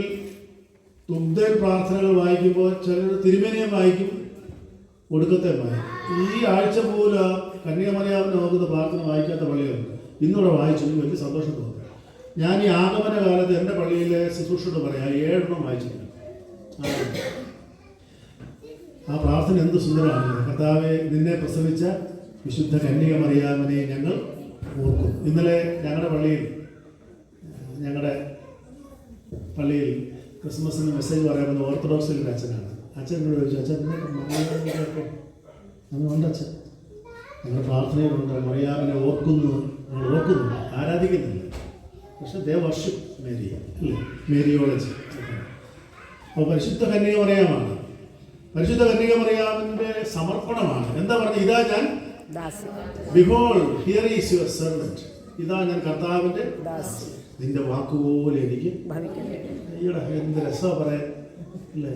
തുബ്ദൽ പ്രാർത്ഥനകൾ വായിക്കുമ്പോൾ ചിലർ തിരുമേനിയെ വായിക്കും, ഒടുക്കത്തെ വായിക്കും. ഈ ആഴ്ച പോലും കന്യകമറിയാവിനെ നോക്കുന്ന പ്രാർത്ഥന വായിക്കാത്ത പള്ളികളുണ്ട്. ഇന്നിവിടെ വായിച്ചു, വലിയ സന്തോഷം തോന്നി. ഞാൻ ഈ ആഗമന കാലത്ത് എൻ്റെ പള്ളിയിലെ ശുശ്രൂഷയോട് പറയാം, 7 വായിച്ചിട്ടുണ്ട്. ആ പ്രാർത്ഥന എന്ത് സുന്ദരമാണ്. കർത്താവേ, നിന്നെ പ്രസവിച്ച വിശുദ്ധ കന്യകമറിയാവിനെ ഞങ്ങൾ ഓർക്കും. ഇന്നലെ ഞങ്ങളുടെ പള്ളിയിൽ ക്രിസ്മസിന് മെസ്സേജ് പറയാമെന്ന് ഓർത്തഡോക്സിൽ ഒരു അച്ഛനാണ്. അച്ഛൻ എന്നോട് ചോദിച്ചു, അച്ഛൻ അങ്ങ് ഉണ്ട് അച്ഛൻ. ഞങ്ങളുടെ പ്രാർത്ഥനയിലുണ്ട് മറിയാമിനെ ഓർക്കുന്നു, ഞങ്ങൾ ഓർക്കുന്നില്ല, ആരാധിക്കുന്നില്ല. പക്ഷെ ദേ വർഷിപ്പ് മേരി അല്ലേ, മേരിയോളജി. അപ്പോൾ പരിശുദ്ധ കന്യക മറിയാമാണ്. പരിശുദ്ധ കന്യക മറിയാമിൻ്റെ സമർപ്പണമാണ്. എന്താ പറഞ്ഞത്? ഇതാ ഞാൻ, behold here is your servant, ഇതാ ഞാൻ കർത്താവിൻ്റെ നിന്റെ വാക്കുപോലെ എനിക്ക് ഈയിടെ എന്ത് രസമാണ് പറയാൻ അല്ലേ.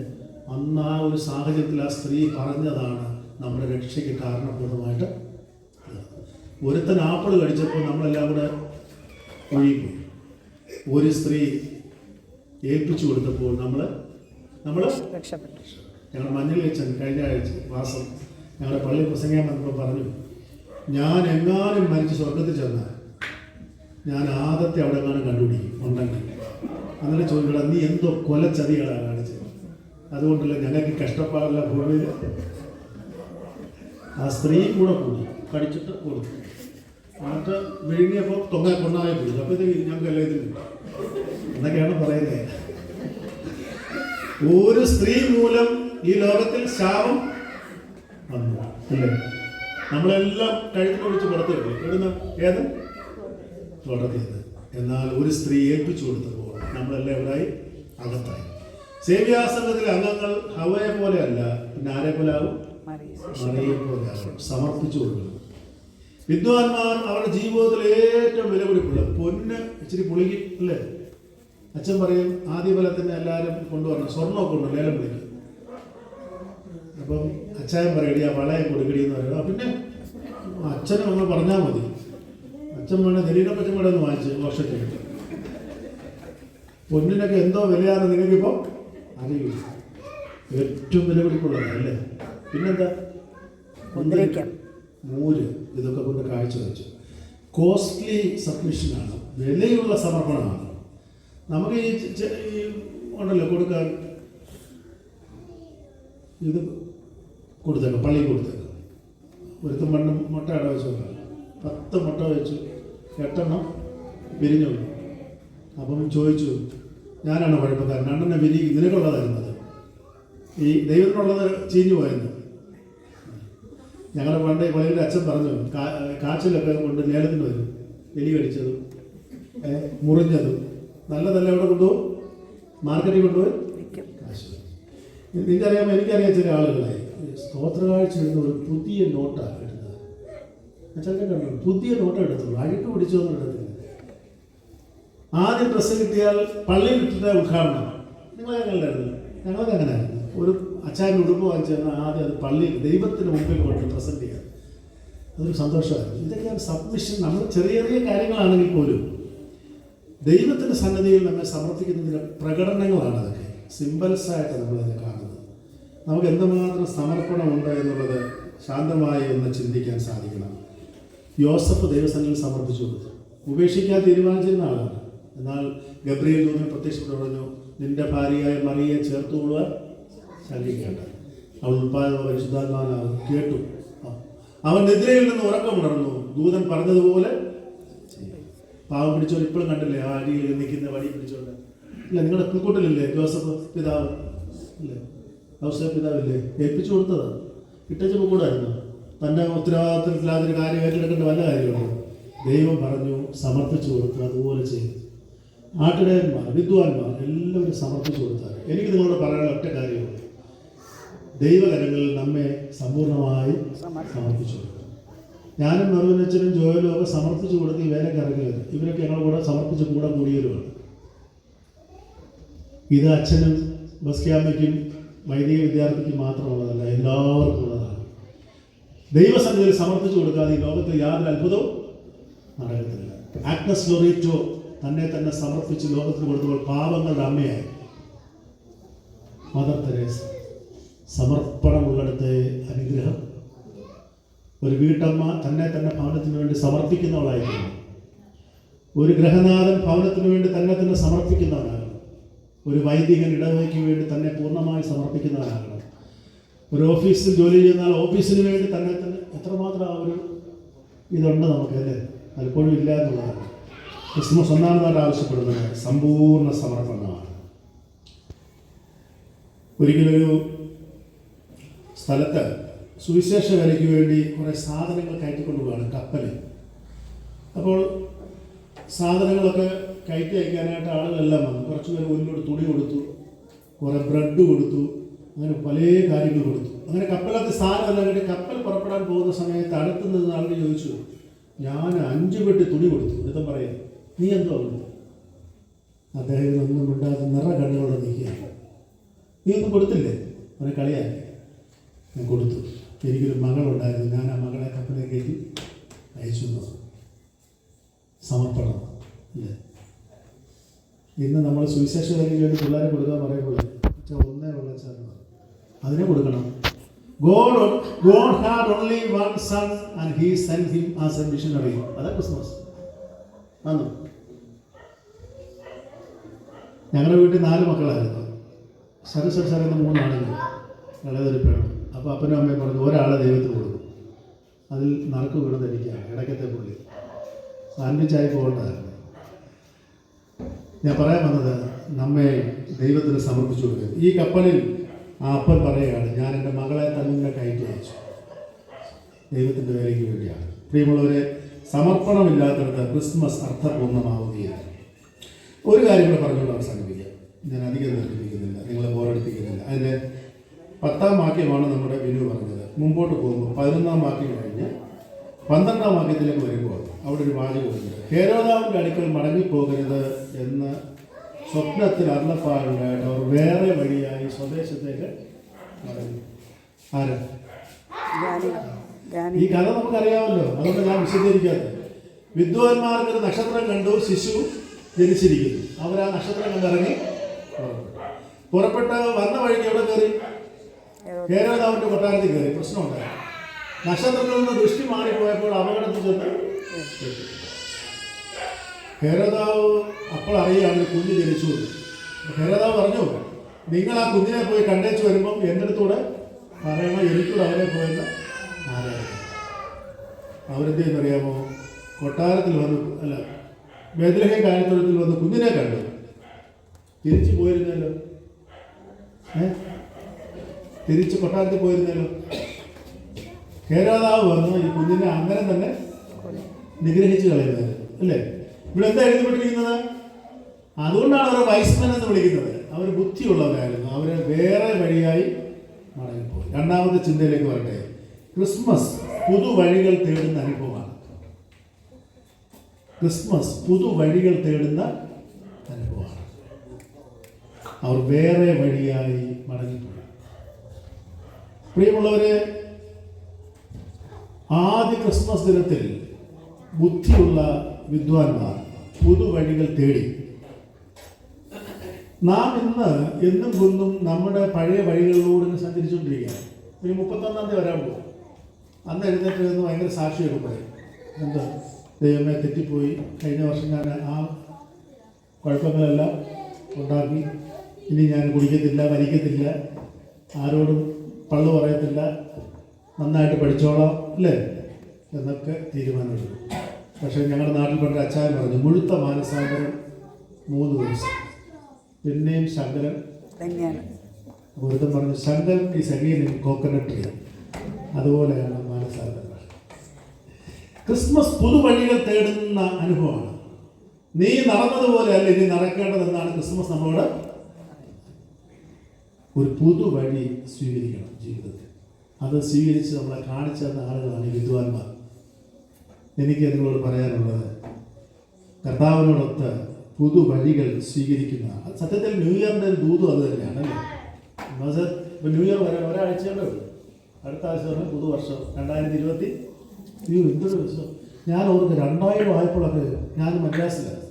അന്ന് ആ ഒരു സാഹചര്യത്തിൽ ആ സ്ത്രീ പറഞ്ഞതാണ് നമ്മുടെ രക്ഷയ്ക്ക് കാരണപ്രദമായിട്ട്. ഒരുത്തൻ ആപ്പിൾ കഴിച്ചപ്പോൾ നമ്മളെല്ലാം കൂടെ ഒഴുകിപ്പോയി. ഒരു സ്ത്രീ ഏൽപ്പിച്ചു കൊടുത്തപ്പോൾ നമ്മൾ രക്ഷപ്പെട്ടു. ഞങ്ങൾ മഞ്ഞൾ വെച്ചൻ കഴിഞ്ഞ ആഴ്ച മാസം ഞങ്ങളുടെ പള്ളി പ്രസംഗം വന്നപ്പോൾ പറഞ്ഞു, ഞാൻ എങ്ങാനും മരിച്ച് സ്വർഗത്തിൽ ചെന്നാൽ ഞാൻ ആദത്തെ അവിടെ എങ്ങാനും കണ്ടുപിടിക്കും ഉണ്ടെങ്കിൽ. അങ്ങനെ ചോദിക്കണം, നീ എന്തോ കൊലച്ചതികളാണ് കാണിച്ചത്, അതുകൊണ്ടല്ല ഞങ്ങൾക്ക് കഷ്ടപ്പാടില്ല ഭൂമിയിൽ. ആ സ്ത്രീ കൂടെ കൂടി കടിച്ചിട്ട് കൊടുത്തു. എന്നിട്ട് വിഴുങ്ങിയപ്പോൾ കൊണ്ടായി പോയി. അപ്പോഴത്തേക്ക് ഞങ്ങൾക്ക് എല്ലാം ഇതിൽ എന്നൊക്കെയാണ് പറയുന്നത്. ഒരു സ്ത്രീ മൂലം ഈ ലോകത്തിൽ ശാപം വന്നു അല്ലേ. നമ്മളെല്ലാം കഴുത്തിനൊഴിച്ച് പുറത്തേക്ക് ഇടുന്ന ഏത് തുടർന്നത്. എന്നാൽ ഒരു സ്ത്രീ ഏൽപ്പിച്ചു കൊടുത്തപ്പോൾ നമ്മളെല്ലാം എവരായി അകത്തായി. സേവ്യാസംഘത്തിലെ അംഗങ്ങൾ ഹവയെ പോലെ അല്ല, പിന്നെ ആരെ പോലെ ആകും? മറിയെ പോലെ ആകും. സമർപ്പിച്ചു കൊടുക്കണം. വിദ്വാൻമാർ അവരുടെ ജീവിതത്തിൽ ഏറ്റവും വില പിടിപ്പുള്ള പൊന്ന് ഇച്ചിരി പുളിക്കും അല്ലേ. അച്ഛൻ പറയും ആദ്യ ഫലത്തിന് എല്ലാവരും കൊണ്ടുവരണം, സ്വർണ്ണമൊക്കെ ഉണ്ട് ലേലം വിളിക്കും. അപ്പം അച്ഛൻ പറയടി ആ വളയം കൊടുക്കടി എന്ന് പറയുക. പിന്നെ അച്ഛനും നമ്മൾ പറഞ്ഞാൽ മതി. അച്ഛൻ വേണേൽ നെല്ലിനപ്പച്ചൻ കൂടെ ഒന്ന് വാങ്ങിച്ച് വർഷത്തിൽ. പൊന്നിനൊക്കെ എന്തോ വിലയാണ് നിങ്ങൾക്കിപ്പോൾ അറിയില്ല. ഏറ്റവും വില പിടിപ്പുള്ളത് അല്ലേ. പിന്നെന്താ? മൂര് ഇതൊക്കെ കൊണ്ട് കാഴ്ച വെച്ചു. കോസ്റ്റ്ലി സബ്മിഷനാണ്, വിലയുള്ള സമർപ്പണമാണ്. നമുക്ക് ഈ ഉണ്ടല്ലോ കൊടുക്കാൻ, ഇത് കൊടുത്തേക്കാം, പള്ളി കൊടുത്തേക്കാം. ഒരുത്തം മുട്ട അട വെച്ചു, 10 മുട്ട വെച്ചു, 8 വിരിഞ്ഞു. അപ്പം ചോദിച്ചു, ഞാനാണ് കുഴപ്പക്കാരൻ, 2 വിരിയും, നിനക്കുള്ളതായിരുന്നത്, ഈ ദൈവത്തിനുള്ളത് ചീഞ്ഞു പോയെന്ന്. ഞങ്ങളുടെ പണ്ട് പള്ളിയുടെ അച്ഛൻ പറഞ്ഞു, കാച്ചിലൊക്കെ കൊണ്ട് ലേലത്തിന് വരും, എലി കടിച്ചതും മുറിഞ്ഞതും നല്ലതല്ല എവിടെ കൊണ്ടുപോകും? മാർക്കറ്റിൽ കൊണ്ടുപോയി കാശ്. നിങ്ങൾക്കറിയാമോ, എനിക്കറിയാം ചില ആളുകളായി സ്തോത്രകാഴ്ച എഴുതുന്ന ഒരു പുതിയ നോട്ടാണ് എടുത്തത്. അച്ഛനെ കണ്ടു, പുതിയ നോട്ട് എടുത്തുള്ളൂ, അഴുക്ക് പിടിച്ചൊന്നും എടുത്തില്ല. ആദ്യം ഡ്രസ്സ് കിട്ടിയാൽ പള്ളിയിൽ കിട്ടുന്ന ഉദ്ഘാടനം. നിങ്ങളെ കണ്ടായിരുന്നു, ഞങ്ങളൊക്കെ അങ്ങനെയായിരുന്നു. ഒരു അച്ചായൻ്റെ ഉടുപ്പ് വാങ്ങിച്ചു തന്നാൽ ആദ്യം അത് പള്ളിയിൽ ദൈവത്തിന് മുമ്പിൽ കൊണ്ട് പ്രസൻറ്റ് ചെയ്യാം. അതൊരു സന്തോഷമായിരുന്നു. ഇതൊക്കെയാണ് സബ്മിഷൻ. നമ്മൾ ചെറിയ ചെറിയ കാര്യങ്ങളാണെങ്കിൽ പോലും ദൈവത്തിൻ്റെ സന്നദ്ധിയിൽ നമ്മെ സമർപ്പിക്കുന്നതിൻ്റെ പ്രകടനങ്ങളാണ് അതൊക്കെ. സിംബൽസായിട്ട് നമ്മളതിനെ കാണുന്നത്. നമുക്ക് എന്തുമാത്രം സമർപ്പണമുണ്ട് എന്നുള്ളത് ശാന്തമായി ഒന്ന് ചിന്തിക്കാൻ സാധിക്കണം. യോസഫ് ദൈവസന്നിധിയിൽ സമർപ്പിച്ചു കൊടുത്തു. ഉപേക്ഷിക്കാൻ തീരുമാനിച്ചിരുന്ന ആളാണ്. എന്നാൽ ഗബ്രിയേൽ ദൂതൻ പ്രത്യക്ഷപ്പെട്ട് പറഞ്ഞു, നിന്റെ ഭാര്യയായ മറിയെ ചേർത്തുകൊള്ളുവാൻ ശങ്കിക്കേണ്ട, അവൾ ഉൽപ്പാദന പരിശുദ്ധാത്മാനാണ്. കേട്ടു. അവൻ നിദ്രയിൽ നിന്ന് ഉറക്കമുണർന്നു. ദൂതൻ പറഞ്ഞതുപോലെ പാവം പിടിച്ചവർ ഇപ്പോഴും കണ്ടില്ലേ, ആ അടിയിൽ നിൽക്കുന്ന വടി പിടിച്ചോണ്ട്. ഇല്ല, നിങ്ങളുടെ പുൽക്കൂട്ടിലില്ലേ ജോസഫ് പിതാവ്? ഇല്ലേ, ഔസേപ്പ് പിതാവില്ലേ? ഏൽപ്പിച്ചു കൊടുത്തതാണ്. ഇട്ടച്ചപ്പോൾ കൂടായിരുന്നു. തൻ്റെ ഉത്തരവാദിത്തത്തിലാതൊരു കാര്യം ഏറ്റെടുക്കേണ്ട വല്ല കാര്യമുണ്ടോ? ദൈവം പറഞ്ഞു, സമർപ്പിച്ചു കൊടുത്തു, അതുപോലെ ചെയ്തു. നാട്ടിടയന്മാർ, വിദ്വാൻമാർ എല്ലാവരും സമർപ്പിച്ചു കൊടുത്താൽ. എനിക്ക് നിങ്ങളോട് പറയാനുള്ള ഒറ്റ കാര്യമുള്ളൂ, ദൈവകരങ്ങളിൽ നമ്മെ സമ്പൂർണ്ണമായി സമർപ്പിച്ചു കൊടുക്കും. ഞാനും മെറുവിനച്ഛനും ജോയലും ഒക്കെ സമർപ്പിച്ചു കൊടുത്ത് ഈ വേലയ്ക്ക് ഇറങ്ങിയത്. ഇവരൊക്കെ ഞങ്ങളുടെ കൂടെ സമർപ്പിച്ച് കൂടെ കൂടിയവരുമാണ്. ഇത് അച്ഛനും ബസ്ക്യാമ്മയ്ക്കും വൈദിക വിദ്യാർത്ഥിക്കും മാത്രമുള്ളതല്ല, എല്ലാവർക്കും ഉള്ളതാണ്. ദൈവസന്നിധിയിൽ സമർപ്പിച്ചു കൊടുക്കാതെ ഈ ലോകത്തിൽ യാതൊരു അത്ഭുതവും നടക്കത്തില്ല. ആഗ്നസ് ലൊറീറ്റോ തന്നെ സമർപ്പിച്ച് ലോകത്തിന് കൊടുത്തപ്പോൾ പാവങ്ങളുടെ അമ്മയായി. മദർ തെരേസ സമർപ്പണമുള്ളിടത്തെ അനുഗ്രഹം. ഒരു വീട്ടമ്മ തന്നെ ഭവനത്തിന് വേണ്ടി സമർപ്പിക്കുന്നവളായിരുന്നു. ഒരു ഗൃഹനാഥൻ ഭവനത്തിന് വേണ്ടി തന്നെ സമർപ്പിക്കുന്നവനാകണം. ഒരു വൈദികൻ ഇടവകയ്ക്ക് വേണ്ടി തന്നെ പൂർണ്ണമായി സമർപ്പിക്കുന്നവനാകണം. ഒരു ഓഫീസിൽ ജോലി ചെയ്യുന്നാൽ ഓഫീസിന് വേണ്ടി തന്നെ എത്രമാത്രം ആ ഒരു ഇതുണ്ട് നമുക്ക്, അല്ലേ? പലപ്പോഴും ഇല്ല എന്നുള്ളതാണ്. ക്രിസ്മസ് ഒന്നാമതായിട്ട് ആവശ്യപ്പെടുന്നത് സമ്പൂർണ്ണ സമർപ്പണമാണ്. ഒരിക്കലൊരു സ്ഥലത്ത് സുവിശേഷ വേലയ്ക്ക് വേണ്ടി കുറേ സാധനങ്ങൾ കയറ്റിക്കൊണ്ട് പോവുകയാണ് കപ്പലിൽ. അപ്പോൾ സാധനങ്ങളൊക്കെ കയറ്റി അയക്കാനായിട്ട് ആളുകളെല്ലാം വന്നു. കുറച്ച് പേര് ഒരു തുണി കൊടുത്തു, കുറേ ബ്രെഡ് കൊടുത്തു, അങ്ങനെ പല കാര്യങ്ങൾ കൊടുത്തു. അങ്ങനെ കപ്പലത്തെ സാധനമെല്ലാം കഴിഞ്ഞ് കപ്പൽ പുറപ്പെടാൻ പോകുന്ന സമയത്ത് അടുത്ത് നിന്ന് ആളുകൾ ചോദിച്ചു, ഞാൻ 5 പെട്ടി തുണി കൊടുത്തു. എന്നിട്ടും പറയാം, നീ എന്തോ കൊടുത്തു? അദ്ദേഹം ഒന്നും മിണ്ടാതെ നിറ കണ്ണുകളോടെ നിൽക്കുകയാണ്. നീ ഒന്നും കൊടുത്തില്ലേ? അവരെ കളിയാക്കി. ഞാൻ കൊടുത്തു. എനിക്കൊരു മകളുണ്ടായിരുന്നു, ഞാൻ ആ മകളെ കപ്പലിൽ കയറ്റി അയച്ചു എന്നത് സമർപ്പണം അല്ലേ? ഇന്ന് നമ്മൾ സുവിശേഷ വേലയ്ക്ക് വേണ്ടി പിള്ളേരെ കൊടുക്കാൻ പറയുമ്പോൾ ഒന്നേ ഉള്ള ചേർന്ന് അതിനെ കൊടുക്കണം. God had only one son and he sent him as a missionary. അതാ ക്രിസ്മസ്. ആണോ? ഞങ്ങളുടെ വീട്ടിൽ 4 മക്കളായിരുന്നു. സരസ്വരന്ന് 3 ആണുങ്ങൾ, ഇളയതൊരു പെണ്ണ്. അപ്പോൾ അപ്പനും അമ്മയും പറഞ്ഞു ഒരാളെ ദൈവത്തിന് കൊടുക്കും. അതിൽ നറുക്ക് വീണത് എനിക്കാണ്, ഇടയ്ക്കത്തെ പുള്ളി. സാൻഡ്വിച്ചായി പോകേണ്ടതായിരുന്നു. ഞാൻ പറയാൻ വന്നത് നമ്മെ ദൈവത്തിന് സമർപ്പിച്ചു കൊടുക്കുക. ഈ കപ്പലിൽ ആ അപ്പൻ പറയുകയാണ്, ഞാൻ എൻ്റെ മകളെ തന്നെ കയറ്റി അയച്ചു ദൈവത്തിൻ്റെ വേലയ്ക്ക് വേണ്ടിയാണ്. പ്രിയമുള്ളവരെ, സമർപ്പണമില്ലാത്തടത്ത് ക്രിസ്മസ് അർത്ഥപൂർണ്ണമാവുകയില്ല. ഒരു കാര്യം കൂടെ പറഞ്ഞുകൊണ്ട് അവസാനിപ്പിക്കാം. ഞാൻ അധികം നിർമ്മിക്കുന്നില്ല, നിങ്ങളെ ബോറടിപ്പിക്കുന്നില്ല. അതിൻ്റെ 10ാം വാക്യമാണ് നമ്മുടെ വിനു പറഞ്ഞത്. മുമ്പോട്ട് പോകുമ്പോൾ 11ാം വാക്യം കഴിഞ്ഞ് 12ാം വാക്യത്തിലേക്ക് വരുമ്പോൾ അവിടെ ഒരു വാചകമുണ്ട്. ഹേരോദാവിൻ്റെ അടുക്കൽ മടങ്ങിപ്പോകരുത് എന്ന് സ്വപ്നത്തിൽ അരുളപ്പാടുണ്ടായിട്ട് അവർ വേറെ വഴിയായി സ്വദേശത്തേക്ക് മടങ്ങി. ആരാ? ഈ കഥ നമുക്കറിയാമല്ലോ, അതുകൊണ്ട് ഞാൻ വിശദീകരിക്കാതെ. വിദ്വാൻമാർക്കൊരു നക്ഷത്രം കണ്ടു, ശിശു ജനിച്ചിരിക്കുന്നു. അവർ ആ നക്ഷത്രം കണ്ടിറങ്ങി പുറപ്പെട്ട് വന്ന വഴിക്ക് എവിടെ കയറി? ഹേരോദാവിൻ്റെ കൊട്ടാരത്തിൽ കയറി. പ്രശ്നമുണ്ടായി. നക്ഷത്രത്തിൽ നിന്ന് ദൃഷ്ടി മാറിപ്പോയപ്പോൾ അപകടത്തിൽ ചെന്ന് ഹേരോദാവ് അപ്പോൾ അറിയുകയാണ് കുഞ്ഞ് ജനിച്ചു. ഹേരോദാവ് പറഞ്ഞു, നിങ്ങൾ ആ കുഞ്ഞിനെ പോയി കണ്ടേച്ച് വരുമ്പം എൻ്റെ അടുത്തൂടെ പറയണം, എനിക്കൂടെ അവരെ പോയെന്ന് ആരായിരുന്നു. അവരെന്ത് ചെയ്യുന്നറിയാമോ? കൊട്ടാരത്തിൽ വന്ന് ബേത്ലഹേം കായത്തൊഴുത്തിൽ വന്ന് കുഞ്ഞിനെ കണ്ടു. തിരിച്ചു പോയിരുന്നല്ലോ, തിരിച്ച് കൊട്ടാരത്തിൽ പോയിരുന്നല്ലോ. ഹേരോദാവ് വന്ന് ഈ കുഞ്ഞിനെ അങ്ങനെ തന്നെ നിഗ്രഹിച്ച് കളയുന്നത് അല്ലേ? ഇവിടെ എന്താ എഴുതപ്പെട്ടിരിക്കുന്നത്? അതുകൊണ്ടാണ് അവരെ വൈസ്മൻ എന്ന് വിളിക്കുന്നത്. അവർ ബുദ്ധിയുള്ളവരായിരുന്നു. അവരെ വേറെ വഴിയായി മടങ്ങിപ്പോയി. രണ്ടാമത്തെ ചിന്തയിലേക്ക് വരട്ടെ. ക്രിസ്മസ് പുതുവഴികൾ തേടുന്ന അനുഭവമാണ്. ക്രിസ്മസ് പുതുവഴികൾ തേടുന്ന അനുഭവമാണ്. അവർ വേറെ വഴിയായി മടങ്ങിപ്പോയി. പ്രിയമുള്ളവരെ, ആദ്യ ക്രിസ്മസ് ദിനത്തിൽ ബുദ്ധിയുള്ള വിദ്വാൻമാർ പുതുവഴികൾ തേടി. നാം ഇന്ന് എന്നും കുന്നും നമ്മുടെ പഴയ വഴികളിലൂടെ സഞ്ചരിച്ചുകൊണ്ടിരിക്കുകയാണ്. ഇനി 31-ാം തീയതി വരാൻ പോകും. അന്ന് എഴുന്നേറ്റ് നിന്ന് ഭയങ്കര സാക്ഷിയൊക്കെ പറയും. എന്താ ദൈവമേ തെറ്റിപ്പോയി, കഴിഞ്ഞ വർഷം ഞാൻ ആ കുഴപ്പങ്ങളെല്ലാം ഉണ്ടാക്കി, ഇനി ഞാൻ കുടിക്കത്തില്ല, വലിക്കത്തില്ല, ആരോടും പള്ളു പറയത്തില്ല, നന്നായിട്ട് പഠിച്ചോളാം അല്ലേ എന്നൊക്കെ തീരുമാനമെടുക്കും. പക്ഷേ ഞങ്ങളുടെ നാട്ടിൽ പണ്ട് അച്ചായൻ പറഞ്ഞു, മുഴുത്ത മാനസാന്തരം 3 ദിവസം. പിന്നെയും ശങ്കരൻ ഒരുത്തം പറഞ്ഞു, ശങ്കരൻ ഈ സഗീൻ കോക്കനട്ട് ട്രീ. അതുപോലെയാണ് മാനസാന്തരം. ക്രിസ്മസ് പുതുവഴികൾ തേടുന്ന അനുഭവമാണ്. നീ നടന്നതുപോലെ അല്ല ഇനി നടക്കേണ്ടതെന്നാണ് ക്രിസ്മസ് നമ്മളോട്. ഒരു പുതുവഴി സ്വീകരിക്കണം ജീവിതത്തിൽ. അത് സ്വീകരിച്ച് നമ്മളെ കാണിച്ചു തന്ന ആളുകളാണ് ഈ വിദ്വാൻമാർ. എനിക്ക് നിങ്ങളോട് പറയാനുള്ളത്, കർത്താവിനോടൊത്ത് പുതുവഴികൾ സ്വീകരിക്കുന്ന, സത്യത്തിൽ ന്യൂ ഇയറിൻ്റെ ഒരു ദൂതും അത് തന്നെയാണ് അല്ലേ? ഇപ്പോൾ ന്യൂ ഇയർ വരാൻ ഒരാഴ്ചയല്ലേ ഉള്ളൂ. അടുത്ത ആഴ്ച പുതുവർഷം 2020. എന്തൊരു ദിവസം! ഞാൻ ഓർക്ക് 2000 ആയപ്പോഴൊക്കെ ഞാൻ മദ്രാസിലാണ്,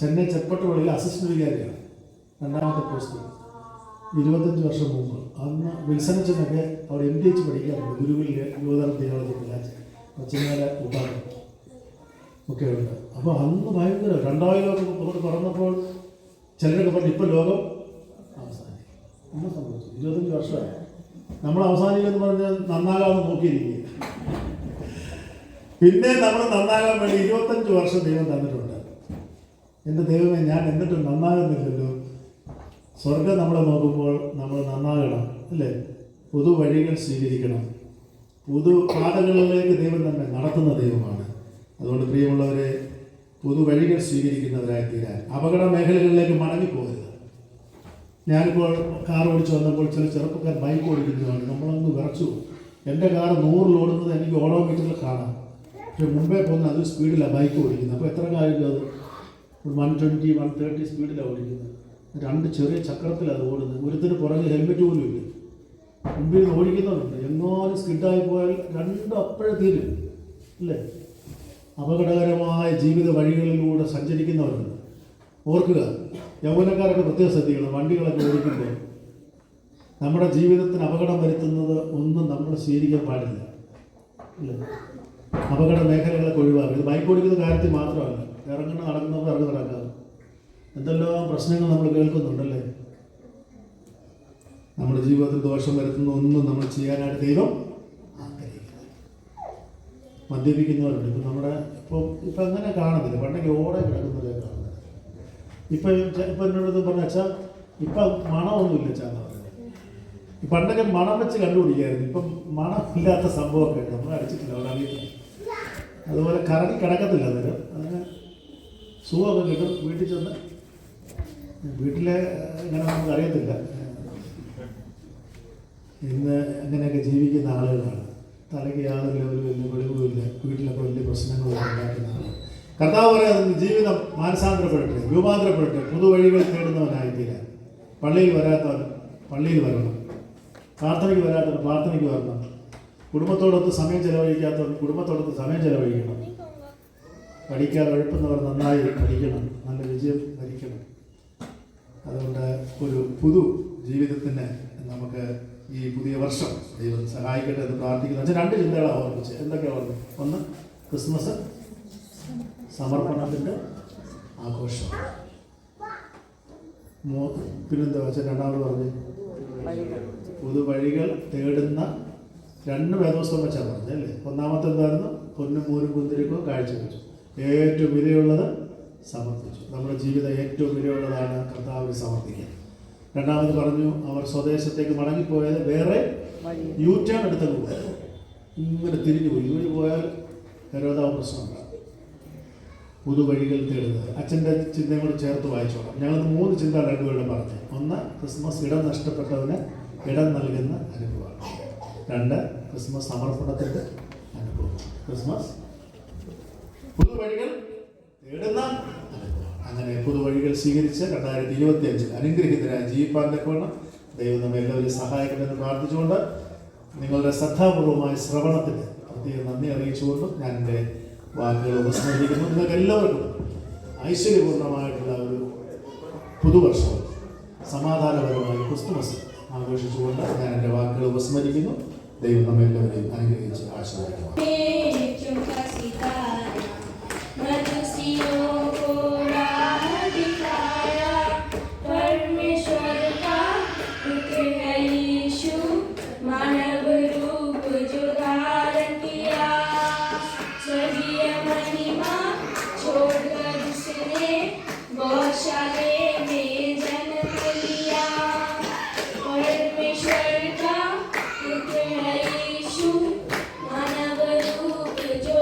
ചെന്നൈ ചെപ്പട്ടുപള്ളിയിൽ അസിസ്റ്റന്റ് വികാരിയാണ്. 2ാമത്തെ പോസ്റ്റ് 25 വർഷം മുമ്പ്. അന്ന് വിൽസനച്ചനൊക്കെ അവിടെ MTH പഠിക്കാറുണ്ട്. ഗുരുവിൽ യുവതല തിയോളജി ക്ലാസ് കൊച്ചുമേല ഉപാധി ഒക്കെ ഉണ്ട്. അപ്പോൾ അന്ന് ഭയങ്കര 2000 തുറന്നപ്പോൾ ചിലരൊക്കെ പറഞ്ഞു ഇപ്പോൾ ലോകം അവസാനിക്കും. ഒന്നും സംഭവിച്ചു. 25 വർഷമായി. നമ്മൾ അവസാനിക്കുമെന്ന് പറഞ്ഞാൽ നന്നാകാമെന്ന് നോക്കിയിരിക്കുക. പിന്നെ നമ്മൾ നന്നാകാൻ വേണ്ടി 25 വർഷം ദൈവം തന്നിട്ടുണ്ട്. എൻ്റെ ദൈവമേ, ഞാൻ എന്നിട്ടും നന്നാകുന്നില്ലല്ലോ. സ്വർഗം നമ്മളെ നോക്കുമ്പോൾ നമ്മൾ നന്നാകണം അല്ലേ? പുതുവഴികൾ സ്വീകരിക്കണം. പുതുപാതകളിലേക്ക് ദൈവം തന്നെ നടത്തുന്ന ദൈവമാണ്. അതുകൊണ്ട് പ്രിയമുള്ളവരെ, പുതുവഴികൾ സ്വീകരിക്കുന്നവരായി തീരാൻ, അപകട മേഖലകളിലേക്ക് മടങ്ങിപ്പോകരുത്. ഞാനിപ്പോൾ കാർ ഓടിച്ച് വന്നപ്പോൾ ചില ചെറുപ്പക്കാർ ബൈക്ക് ഓടിക്കുന്നതാണ്. നമ്മളൊന്ന് വിറച്ചു. എൻ്റെ കാർ 100 ഓടുന്നത് എനിക്ക് ഓഡോമീറ്ററിൽ കാണാം. പക്ഷെ മുമ്പേ പോകുന്ന അത് സ്പീഡിലാണ് ബൈക്ക് ഓടിക്കുന്നത്. അപ്പോൾ എത്ര കാര്യം അത് 120, 130 സ്പീഡിലാണ് ഓടിക്കുന്നത്. 2 ചെറിയ ചക്രത്തിലാണ് അത് ഓടുന്നത്. ഒരുത്തിന് പുറകെ ഹെൽമെറ്റ് പോലും ഇല്ല. മുമ്പിൽ നിന്ന് ഓടിക്കുന്നവരുണ്ട്. എങ്ങാനും സ്കിഡായി പോയാൽ 2 അപ്പോഴേ തീരും അല്ലേ? അപകടകരമായ ജീവിത വഴികളിലൂടെ സഞ്ചരിക്കുന്നവരുണ്ട്. ഓർക്കുക, യൗവനക്കാരൊക്കെ പ്രത്യേകം ശ്രദ്ധിക്കണം. വണ്ടികളൊക്കെ ഓടിക്കുമ്പോൾ നമ്മുടെ ജീവിതത്തിന് അപകടം വരുത്തുന്നത് ഒന്നും നമ്മൾ സ്വീകരിക്കാൻ പാടില്ല അല്ലേ? അപകട മേഖലകളൊക്കെ ഒഴിവാക്കുക. ഇത് ബൈക്ക് ഓടിക്കുന്ന കാര്യത്തിൽ മാത്രമല്ല, നടക്കുന്നവർ ഇറങ്ങി നടക്കാറ് എന്തെല്ലാം പ്രശ്നങ്ങൾ നമ്മൾ കേൾക്കുന്നുണ്ടല്ലേ? നമ്മുടെ ജീവിതത്തിൽ ദോഷം വരുത്തുന്ന ഒന്നും നമ്മൾ ചെയ്യാനായിട്ട് ദൈവം ആഗ്രഹിക്കുന്നത്. മദ്യപിക്കുന്നവരുണ്ട്. ഇപ്പം അങ്ങനെ കാണുന്നില്ല. പണ്ടൊക്കെ ഓടെ കിടക്കുന്നവരെ കാണുന്നത്. ഇപ്പം എന്നോട് പറഞ്ഞ അച്ഛാ, ഇപ്പം മണമൊന്നുമില്ല അച്ഛാന്ന് പറഞ്ഞത്. പണ്ടൊക്കെ മണം വെച്ച് കണ്ടുപിടിക്കായിരുന്നു. ഇപ്പം മണമില്ലാത്ത സംഭവമൊക്കെ നമ്മൾ അടിച്ചിട്ടില്ല, അവിടെ അറിയത്തില്ല. അതുപോലെ കറങ്ങി കിടക്കത്തില്ല. അന്നേരം അതിന് സുഖമൊക്കെ കിട്ടും. വീട്ടിൽ ചെന്ന് വീട്ടിലെ ഇങ്ങനെ നമുക്ക് അറിയത്തില്ല. ഇന്ന് അങ്ങനെയൊക്കെ ജീവിക്കുന്ന ആളുകളാണ്. തലയ്ക്ക് യാതൊരു വലിയ വെളിവുമില്ല. വീട്ടിലൊക്കെ വലിയ പ്രശ്നങ്ങളൊക്കെ ഉണ്ടാക്കുന്ന ആളുകൾ. കർത്താവ് പറയാം, ജീവിതം മാനസാന്തരപ്പെടട്ടെ, രൂപാന്തരപ്പെടട്ടെ, പുതുവഴികൾ തേടുന്നവനായിത്തീരാൻ. പള്ളിയിൽ വരാത്തവൻ പള്ളിയിൽ വരണം, പ്രാർത്ഥനയ്ക്ക് വരാത്തവൻ പ്രാർത്ഥനയ്ക്ക് വരണം, കുടുംബത്തോടൊത്ത് സമയം ചെലവഴിക്കാത്തവൻ കുടുംബത്തോടൊത്ത് സമയം ചെലവഴിക്കണം, പഠിക്കാൻ ഉഴപ്പുന്നവർ നന്നായി പഠിക്കണം, നല്ല വിജയം വരിക്കണം. അതുകൊണ്ട് ഒരു പുതു ജീവിതത്തിന് നമുക്ക് ഈ പുതിയ വർഷം ദൈവം സഹായിക്കട്ടെ എന്ന് പ്രാർത്ഥിക്കുന്നു. അച്ഛൻ 2 ചിന്തകളാണ് ഓർമ്മിച്ച്. എന്തൊക്കെയാണ് ഓർമ്മ? ഒന്ന്, ക്രിസ്മസ് സമർപ്പണത്തിൻ്റെ ആഘോഷം. പിന്നെന്താ വെച്ചാൽ രണ്ടാമത് പറഞ്ഞു, പുതുവഴികൾ തേടുന്ന 2 വേദോസ്തം വെച്ചാൽ പറഞ്ഞത് അല്ലേ? ഒന്നാമത്തെ എന്തായിരുന്നു? പൊന്നും മൂരും കുന്തിരിക്കോ കാഴ്ചവെച്ചു. ഏറ്റവും വിലയുള്ളത് സമർപ്പിച്ചു. നമ്മുടെ ജീവിതം ഏറ്റവും വിലയുള്ളതാണ് കർത്താവിന് സമർപ്പിക്കാൻ. രണ്ടാമത് പറഞ്ഞു, അവർ സ്വദേശത്തേക്ക് മടങ്ങിപ്പോയത് വേറെ യൂറ്റേൺ എടുത്തൊക്കെ പോയി. ഇങ്ങനെ തിരിഞ്ഞു പോയി. ഇവർ പോയാൽ ഹെരോദാവ് പ്രശ്നമുണ്ടാകും. പുതുവഴികൾ തേടുന്നത്. അച്ഛൻ്റെ ചിന്തയും കൂടി ചേർത്ത് വായിച്ചോളാം. ഞങ്ങൾ 3 ചിന്ത 2 പേരുടെ പറഞ്ഞു. ഒന്ന്, ക്രിസ്മസ് ഇടം നഷ്ടപ്പെട്ടവന് ഇടം നൽകുന്ന അനുഭവമാണ്. 2, ക്രിസ്മസ് സമർപ്പണത്തിൻ്റെ അനുഭവം. ക്രിസ്മസ് പുതുവഴികൾ തേടുന്ന അനുഭവം. അങ്ങനെ പുതുവഴികൾ സ്വീകരിച്ച് 2025 അനുഗ്രഹീതരായി ജീവിപ്പാൻ്റെ കോണം ദൈവം നമ്മെ എല്ലാവരും സഹായിക്കണമെന്ന് പ്രാർത്ഥിച്ചുകൊണ്ട് നിങ്ങളുടെ ശ്രദ്ധാപൂർവമായ ശ്രവണത്തിന് പ്രത്യേകം നന്ദി അറിയിച്ചുകൊണ്ടും ഞാൻ എൻ്റെ വാക്കുകൾ ഉപസ്മരിക്കുന്നു. നിങ്ങൾക്ക് എല്ലാവർക്കും ഐശ്വര്യപൂർണ്ണമായിട്ടുള്ള ഒരു പുതുവർഷവും സമാധാനപരമായ ക്രിസ്തുമസ് ആഘോഷിച്ചുകൊണ്ട് ഞാൻ എൻ്റെ വാക്കുകൾ ഉപസ്മരിക്കുന്നു. ദൈവം നമ്മെല്ലാവരെയും അനുഗ്രഹിച്ച് ആശീർവദിക്കുന്നു. परमेश्वर का पुत्र है यीशु, मानव रूप जो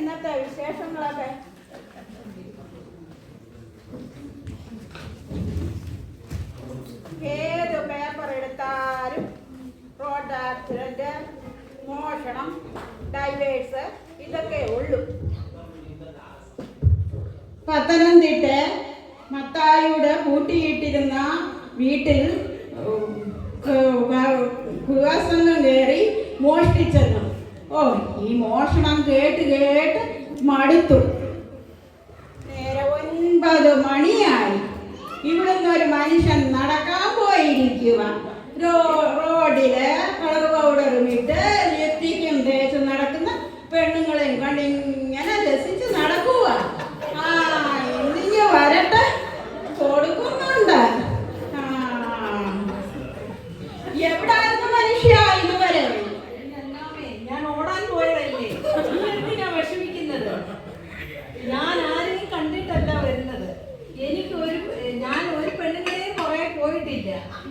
ഇന്നത്തെ വിശേഷങ്ങളൊക്കെ? ഏത് പേപ്പർ എടുത്താലും റോഡ് ആക്സിഡന്റ്, മോഷണം, ഡൈവേഴ്സ്, ഇതൊക്കെ ഉള്ളൂ. പത്തനംതിട്ട മത്തായിയുടെ പൂട്ടിയിട്ടിരുന്ന വീട്ടിൽ ഗൃഹസംഘം കയറി മോഷ്ടിച്ചെന്നു. ഓ, ഈ മോഷണം കേട്ട് കേട്ട് മടുത്തു. നേരെ 9 മണിയായി. ഇവിടുന്ന് ഒരു മനുഷ്യൻ നടക്കാൻ പോയിരിക്കുക. റോഡില് കളർ പൗഡറും ഇട്ട് ലിപ്സ്റ്റിക്കും തേച്ച് നടക്കുന്ന പെണ്ണുങ്ങളെയും കണ്ടിങ്ങനെ രസിച്ച് നടക്കുക. ആ, ഇന്നിങ്ങ് വരട്ടെ, കൊടുക്കുന്നുണ്ട്. എവിടായിരുന്നു മനുഷ്യ ഇതുവരെ? ഞാൻ ഓടാൻ പോയതല്ലേ, എന്തിനാ വിഷമിക്കുന്നത്? ഞാൻ ആരെയും കണ്ടിട്ടല്ല വരുന്നത്. ഞാൻ ഒരു പെണ്ണുങ്ങളെയും കുറെ പോയിട്ടില്ല.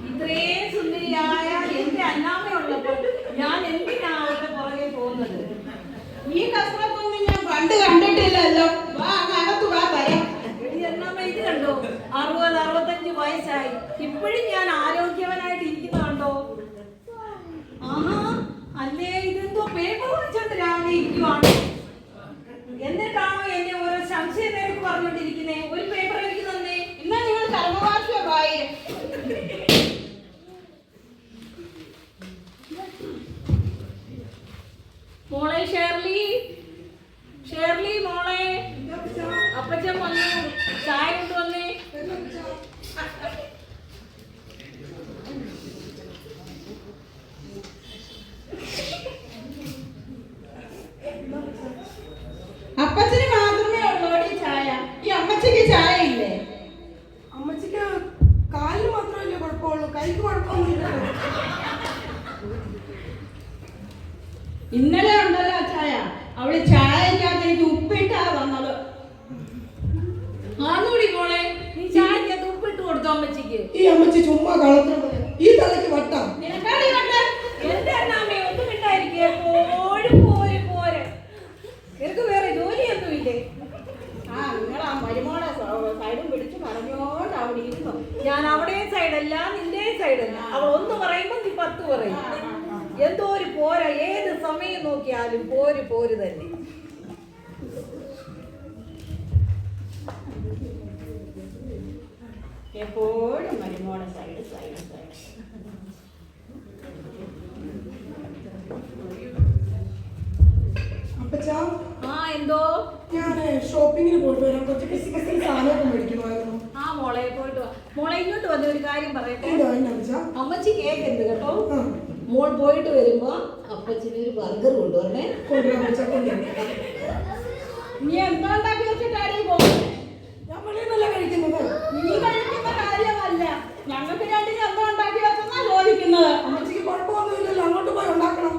ഇത്രയും സുന്ദരിയായ എന്റെ അന്നാമയുള്ളപ്പോൾ ഞാൻ എന്തിനാ അവരുടെ പുറകെ പോകുന്നത്? ഈ കസരത്തൊന്നും ഞാൻ പണ്ട് കണ്ടിട്ടില്ലല്ലോ. അകത്ത് വാ, തരാം. അന്നാമ ഇത് കണ്ടോ? 60-65 വയസ്സായി, ഇപ്പോഴും ഞാൻ ആരോഗ്യവനായിട്ട് ഇരിക്കുന്ന കണ്ടോ? ആഹാ, അല്ലേ ഇതെന്തോ പേപ്പർ വായിച്ചോണ്ട് രാവിലെ ഇരിക്കുവാണ്. എന്നിട്ടാണോ എന്നെ ഓരോ സംശയം എനിക്ക് പറഞ്ഞോണ്ടിരിക്കുന്നേ? ഒരു പേപ്പർ എനിക്ക് തന്നേ. ഇന്നാ നിങ്ങൾ കർമ്മവാർഷികമായി. മോളെ ഷേർലി മോളെ, അപ്പച്ചൻ വന്നു, ചായ കൊണ്ടുവന്നേ. അപ്പച്ചന് മാത്രമേ ഉള്ളൂ ചായ. ഈ അമ്മച്ചിക്ക് ചായ ഇല്ലേ? അമ്മച്ചിക്ക് കാലിന് മാത്രമല്ലേ കുഴപ്പമുള്ളൂ, കൈക്ക് കുഴപ്പമൊന്നുമില്ലല്ലോ. ഇന്നലെ ഉണ്ടല്ലോ ചായ. അവള് ചായക്കകത്ത് എനിക്ക് ഉപ്പിട്ടാ തന്നത്. ആന്നൂടി മോളെ, നീ ചായക്കകത്ത് ഉപ്പിട്ട് കൊടുത്തോ അമ്മച്ചിക്ക്? ഈ അമ്മച്ചി ചുമ്മാ കളത്തിലും ഈ തലയ്ക്ക് വട്ടാം. നിനക്കാടി കണ്ടേ? എന്റെ അണ്ണാമേ, ഒന്നും മിണ്ടായിരിക്കേ. പോരെ നിനക്ക് വേറെ ജോലിയൊന്നുമില്ലേ? ആ, നിങ്ങൾ ആ മരുമോളെ സൈഡും പിടിച്ച് പറഞ്ഞോണ്ട് അവിടെ ഇരുന്നു. ഞാൻ അവിടെയും സൈഡല്ല, നിന്റെയും സൈഡല്ല. അവൾ ഒന്ന് പറയുമ്പോ നീ 10 പറയും. എന്തോ ഒരു പോര, ഏത് സമയം നോക്കിയാലും പോര് തന്നെ. എപ്പോഴും മരുമോളെ സൈഡ്. അപ്പച്ചാ, ആ, എന്തോ? ഞാൻ ഷോപ്പിങ്ങിന് പോയിട്ട് വരാം. കുറച്ച് കിസി സാധനമൊക്കെ മേടിക്കണമായിരുന്നു. ആ മോളെ, പോയിട്ട് വാ. മോളെ ഇങ്ങോട്ട് വന്ന ഒരു കാര്യം പറയട്ടെ. എന്താ അപ്പച്ചാ? അമ്മച്ചി കേൾക്കരുത് കേട്ടോ. ആ, മോൾ പോയിട്ട് വരുമ്പോ അപ്പച്ചിന് ഒരു ബർഗർ കൊണ്ടുവരണേ. കൊണ്ടുവരാം അപ്പച്ചാ, കൊണ്ടുവരാം. നീ എന്താ ഉണ്ടാക്കി വെച്ചിട്ടാടി പോകുന്നത്? ഞാൻ വെളിയിലല്ല കഴിക്കുന്നത്. നീ കഴിക്കുന്ന കാര്യമല്ല, ഞങ്ങൾക്ക് രണ്ടിനും എന്താ ഉണ്ടാക്കി വെച്ചെന്നാ ചോദിക്കുന്നത്. അമ്മച്ചിക്ക് കുഴപ്പമൊന്നുമില്ലല്ലോ, അങ്ങോട്ട് പോയി ഉണ്ടാക്കണം.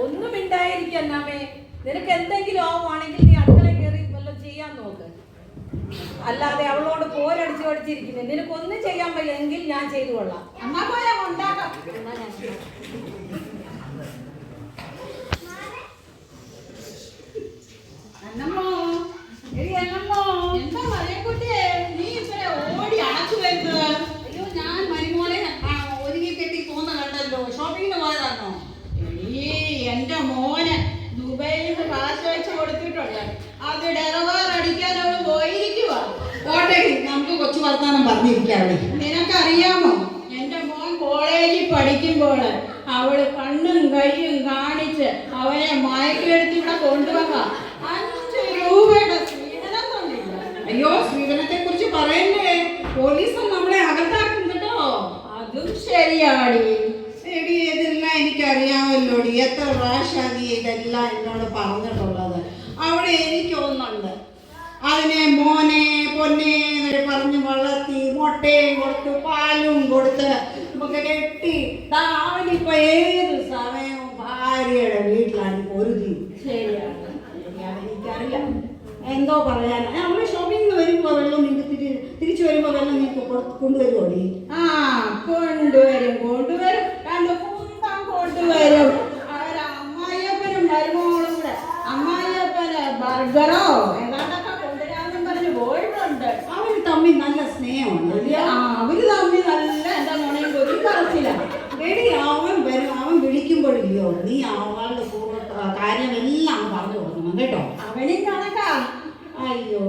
ഒന്നും മിണ്ടായിരിക്കന്നാമേ. നിനക്ക് എന്തെങ്കിലും ആവുകയാണെങ്കിൽ നീ അടുക്കള കയറി വല്ലതും ചെയ്യാൻ നോക്ക്. അല്ലാതെ അവളോട് പോരടിച്ചു പഠിച്ചിരിക്കുന്നത്. നിനക്കൊന്നും ചെയ്യാൻ വയ്യെങ്കിൽ ഞാൻ ചെയ്തു കൊള്ളാം. എന്നാ പോയാ ഉണ്ടാക്കാം. എന്നാ ഞാൻ അന്നമ്മോ, എടി അന്നമ്മോ, എന്താ മറിയക്കുട്ടിയെ നീ ഇത്ര ഓടി അടച്ചു വരുന്നത്? അയ്യോ, ഞാൻ മരുമോളെ ഒരുങ്ങി കെട്ടി പോകുന്ന കണ്ടല്ലോ. ഷോപ്പിങ്ങിന് പോയതാണോ? ഈ എന്റെ മോന് ദുബൈയിൽ നിന്ന് കാശ് വെച്ച് കൊടുത്തിട്ടുണ്ട്. അത് ഡെറവാർ അടിക്കാൻ അവള് പോയിരിക്കുക. കോട്ടെ, നമുക്ക് കൊച്ചു വർത്താനം പറഞ്ഞിരിക്കാം അവിടെ. നിനക്കറിയാമോ, എന്റെ മോൻ കോളേജിൽ പഠിക്കുമ്പോൾ അവള് കണ്ണും കൈയും കാണിച്ച് അവനെ മയക്കെടുത്ത് ഇവിടെ കൊണ്ടുവന്ന 5 രൂപയുടെ സ്വീഡനം തന്നില്ല. അയ്യോ, സ്ത്രീധനത്തെ കുറിച്ച് പറയണ്ടേ? പോലീസ് നമ്മളെ അകത്താക്കും കേട്ടോ. അതും ശരിയാടി. എടി, ഇതെല്ലാം എനിക്കറിയാമല്ലോടി. എത്ര പ്രാവശ്യം നീ ഇതെല്ലാം എന്നോട് പറഞ്ഞിട്ടുള്ളത്. അവിടെ എനിക്കൊന്നുണ്ട്. അതിനെ മോനെ പൊന്നെ എന്നൊക്കെ പറഞ്ഞ് വളർത്തി മുട്ടയും കൊടുത്ത് പാലും കൊടുത്ത് നമുക്ക് കെട്ടി അവനിപ്പോ ഏത് സമയവും ഭാര്യയുടെ വീട്ടിലാണ് പൊരുതി. ശരിയാണ്. എനിക്കറിയാം എന്തോ പറയാൻ. നമ്മള് ഷോപ്പിങ്ങിന് വരുമ്പോ വെള്ളം നിങ്ങൾക്ക് തിരിച്ചു വരുമ്പോ വെള്ളം നിങ്ങൾക്ക് കൊണ്ടുവരുമോ നീ? ആ, കൊണ്ടുവരും. 2 കുന്തം കൊണ്ടുവരും. അവരമ്മായിയപ്പനും മരുമോളും കൂടെ. അമ്മായിയപ്പന് ബർഗറോ ഏതാണ്ടൊക്കെ കൊണ്ടുവരാമെന്നും പറഞ്ഞ് പോയിട്ടുണ്ട്. അവർ തമ്മിൽ നല്ല സ്നേഹമുണ്ട്. അവര് തമ്മിൽ നല്ല എന്താ മോണയും കൊതി പറച്ചില്ല. എടി അവൻ വരും, അവൻ വിളിക്കുമ്പോഴില്ലയോ നീ അവളുടെ കാര്യമെല്ലാം പറഞ്ഞു കൊടുക്കണം കേട്ടോ. അവനും കണക്കാ. അയ്യോ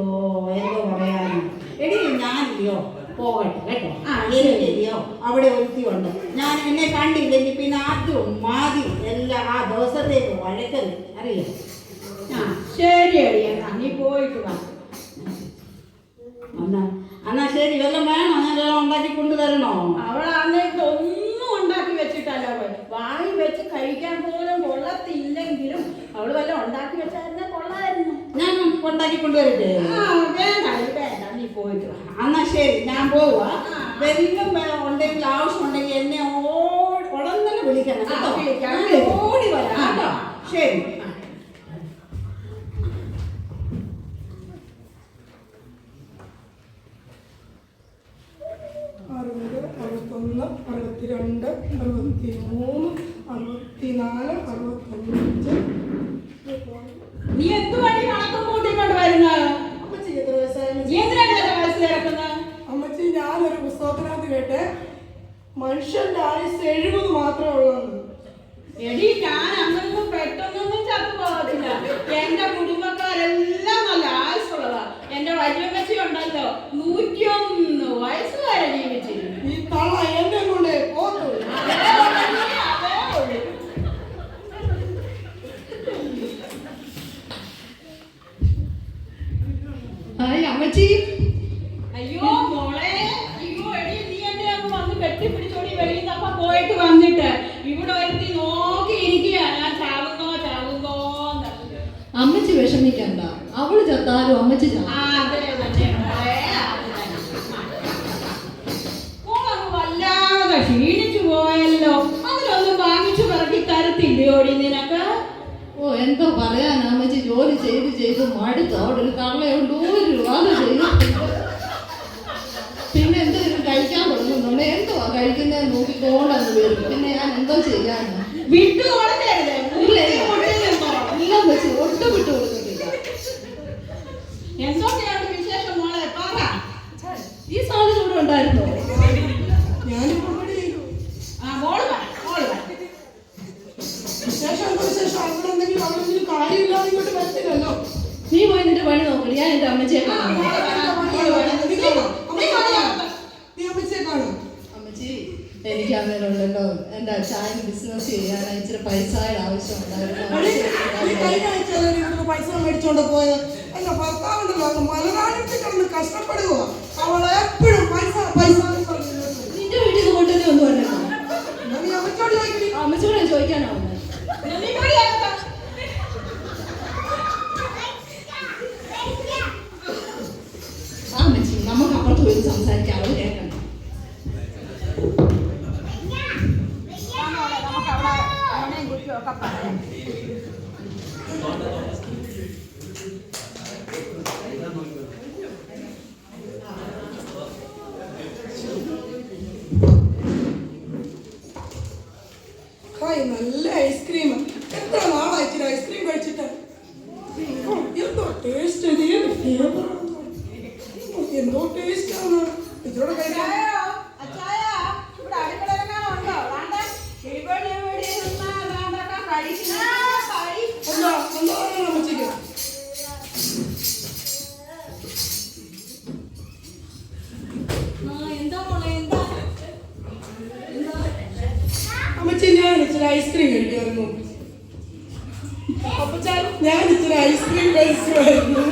എന്തോ പറയാനും. എടി ഞാനില്ലയോ പോകട്ടെ കേട്ടോ. എനിക്കില്ലയോ അവിടെ ഒരുത്തിയുണ്ട്. ഞാൻ എന്നെ കണ്ടില്ലെങ്കിൽ പിന്നെ അതും മാതി എല്ലാം ആ ദിവസത്തേക്ക് വഴക്കരുത് അറിയാം. ശരി അടി, എന്നാ നീ പോയിട്ട് വാ. എന്നാ ശരി, വല്ലതും വേണോ? ഞാൻ ഉണ്ടാക്കി കൊണ്ടുതരണോ? അവളാണെങ്കിൽ ഒന്നും ഉണ്ടാക്കി വെച്ചിട്ടല്ല വാങ്ങി വെച്ച് കഴിക്കാൻ പോലും കൊള്ളത്തില്ലെങ്കിലും അവള് വല്ല ഉണ്ടാക്കി വെച്ചായിരുന്നെ കൊള്ളായിരുന്നു. ഞാൻ ഉണ്ടാക്കി കൊണ്ടുവരട്ടെ? വേണ്ട വേണ്ട, നീ പോയിട്ട് വാ. എന്നാ ശരി, ഞാൻ പോവാ. എന്തെങ്കിലും ഉണ്ടെങ്കിൽ ആവശ്യമുണ്ടെങ്കിൽ എന്നെ ഉടനെ വിളിക്കണം കേട്ടോ. ഓടി വരാം കേട്ടോ. ശരി. 60, 61, 62, 63, 64, 65. നീ എന്തുവാടി കണക്കും കൂട്ടിക്കൊണ്ട് വരുന്നത്? അമ്മച്ചിക്ക് എത്ര വയസ്സായി? നീ എന്തിനാണ് വയസ്സ് കിടക്കുന്നത്? അമ്മച്ചി, ഞാനൊരു പുസ്തകത്തിനകത്ത് കേട്ടെ മനുഷ്യന്റെ ആയുസ് 70 മാത്രമേ ഉള്ളൂ. എടി, ഞാൻ അങ്ങനൊന്നും പെട്ടെന്നൊന്നും ചത്തു പോകത്തില്ല. എന്റെ കുടുംബക്കാരെല്ലാം നല്ല ആയുസുള്ളതാ. എന്റെ വല്യമ്മച്ചി ഉണ്ടല്ലോ 101 വയസ്സ് വരെ ജീവിച്ചിരുന്നു. ഈ തള്ള എന്നെ കൊണ്ട് പോത്തു. അമ്മച്ചി. അയ്യോ മോളെ, അയ്യോ എടി, നീ എന്നെ അങ്ങ് വന്ന് കെട്ടിപ്പിടിച്ചോടി വെളിയിൽ നിന്നൊക്കെ പോയിട്ട് വന്നിട്ട് ഇവിടെ വരുത്തി നോക്കിയിരിക്കുക ഞാൻ ചാവുന്നോ. അമ്മച്ചി വിഷമിക്കണ്ട, അവള് ചത്താലും അമ്മച്ചി വല്ലാതെ ക്ഷീണിച്ചു പോയല്ലോ. അതിലൊന്നും വാങ്ങിച്ചു പറക്കി തരത്തില്ലയോടി നിനക്ക്? ഓ എന്തോ പറയാൻ, അമ്മച്ചി ജോലി ചെയ്ത് മടുത്തു. അവിടെ ഒരു കള്ളയുണ്ട്, ഒരു രൂപ ചെയ്തു. പിന്നെ എന്തെങ്കിലും കഴിക്കാൻ തുടങ്ങുന്നുണ്ട്. എന്തുവാ കഴിക്കുന്നത് നോക്കിക്കോണ്ടെന്ന് വരും. പിന്നെ ഞാൻ എന്തോ ചെയ്യാന്? വിട്ടു കൊടുക്കരുത്. ഇല്ല അമ്മച്ചി, ഒട്ടും വിട്ടു കൊടുക്കത്തില്ല. എന്തൊക്കെയാണ് വിശേഷം മോളെ? പറ. ഈ സാധനം ഇവിടെ ഉണ്ടായിരുന്നോ? ഞാനിപ്പോ മോള് വിശേഷം അവിടെ കാര്യമില്ലാതെ ഇങ്ങോട്ട് വരത്തില്ലല്ലോ. നീ പോയി നിന്റെ പണി നോക്കണി, ഞാൻ എന്റെ അമ്മച്ചിയെ കാണാം. അമ്മച്ചി, എനിക്ക് അന്നേരം ഉണ്ടല്ലോ എന്റെ അച്ഛന് ബിസിനസ് ചെയ്യാൻ ഇച്ചിരി പൈസയുടെ ആവശ്യം ഉണ്ടായിരുന്നു. പൈസ മേടിച്ചോണ്ട് പോയ എന്റെ ഭർത്താവുണ്ടല്ലോ മലനാടിന്റെ കിടന്ന് കഷ്ടപ്പെടുക. അവളെ എപ്പോഴും പൈസ നിന്റെ വീട്ടിൽ നിന്ന് കൊണ്ടുവന്നെ ഒന്നും പറഞ്ഞോ? അമ്മച്ചോട് ചോദിക്കണി. അമ്മച്ചോടെ ചോദിക്കാനാവുന്നത്. അമ്മച്ചി, നമുക്ക് അപ്പുറത്ത് പോയി സംസാരിക്കാം. അവള് കേൾക്കണം. നല്ല ഐസ്ക്രീം. എത്ര നാളായിട്ടില്ല ഐസ്ക്രീം കഴിച്ചിട്ട്. എന്തോ ടേസ്റ്റ്, എന്തോ ടേസ്റ്റ് ആണ് ഇതിലൂടെ കഴിക്കാൻ. അമ്മച്ചിക്ക് അമ്മച്ചി, ഞാൻ ഇച്ചിരി ഐസ്ക്രീം കഴിക്കുമായിരുന്നു. അപ്പച്ച, ഞാൻ ഇച്ചിരി ഐസ്ക്രീം കഴിക്കുമായിരുന്നു.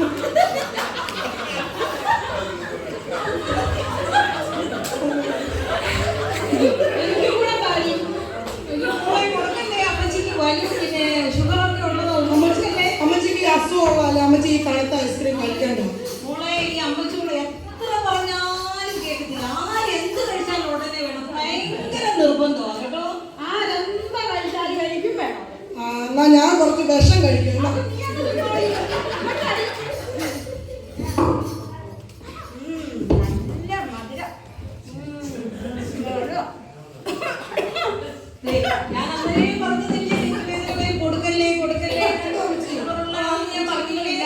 അമ്മച്ചിക്ക് അസുഖമുള്ളതല്ല. അമ്മച്ചി ഈ തണുത്ത ഐസ്ക്രീം കഴിക്കാനോ? മോളെ, ഈ അമ്മച്ചോട് എത്ര പറഞ്ഞാലും കേൾക്കത്തില്ല. ആരെന്ത് കഴിച്ചാലും ഉടനെ വേണം. ഭയങ്കര നിർബന്ധമാണ് കേട്ടോ. ആരെന്താ കഴിച്ചാലും എനിക്കും വേണം. എന്നാ ഞാൻ കുറച്ച് വിഷം കഴിക്കും. ഞാൻ അന്നേരം പറഞ്ഞതില്ലേ, കൊടുക്കല്ലേ ഞാൻ പറഞ്ഞില്ല.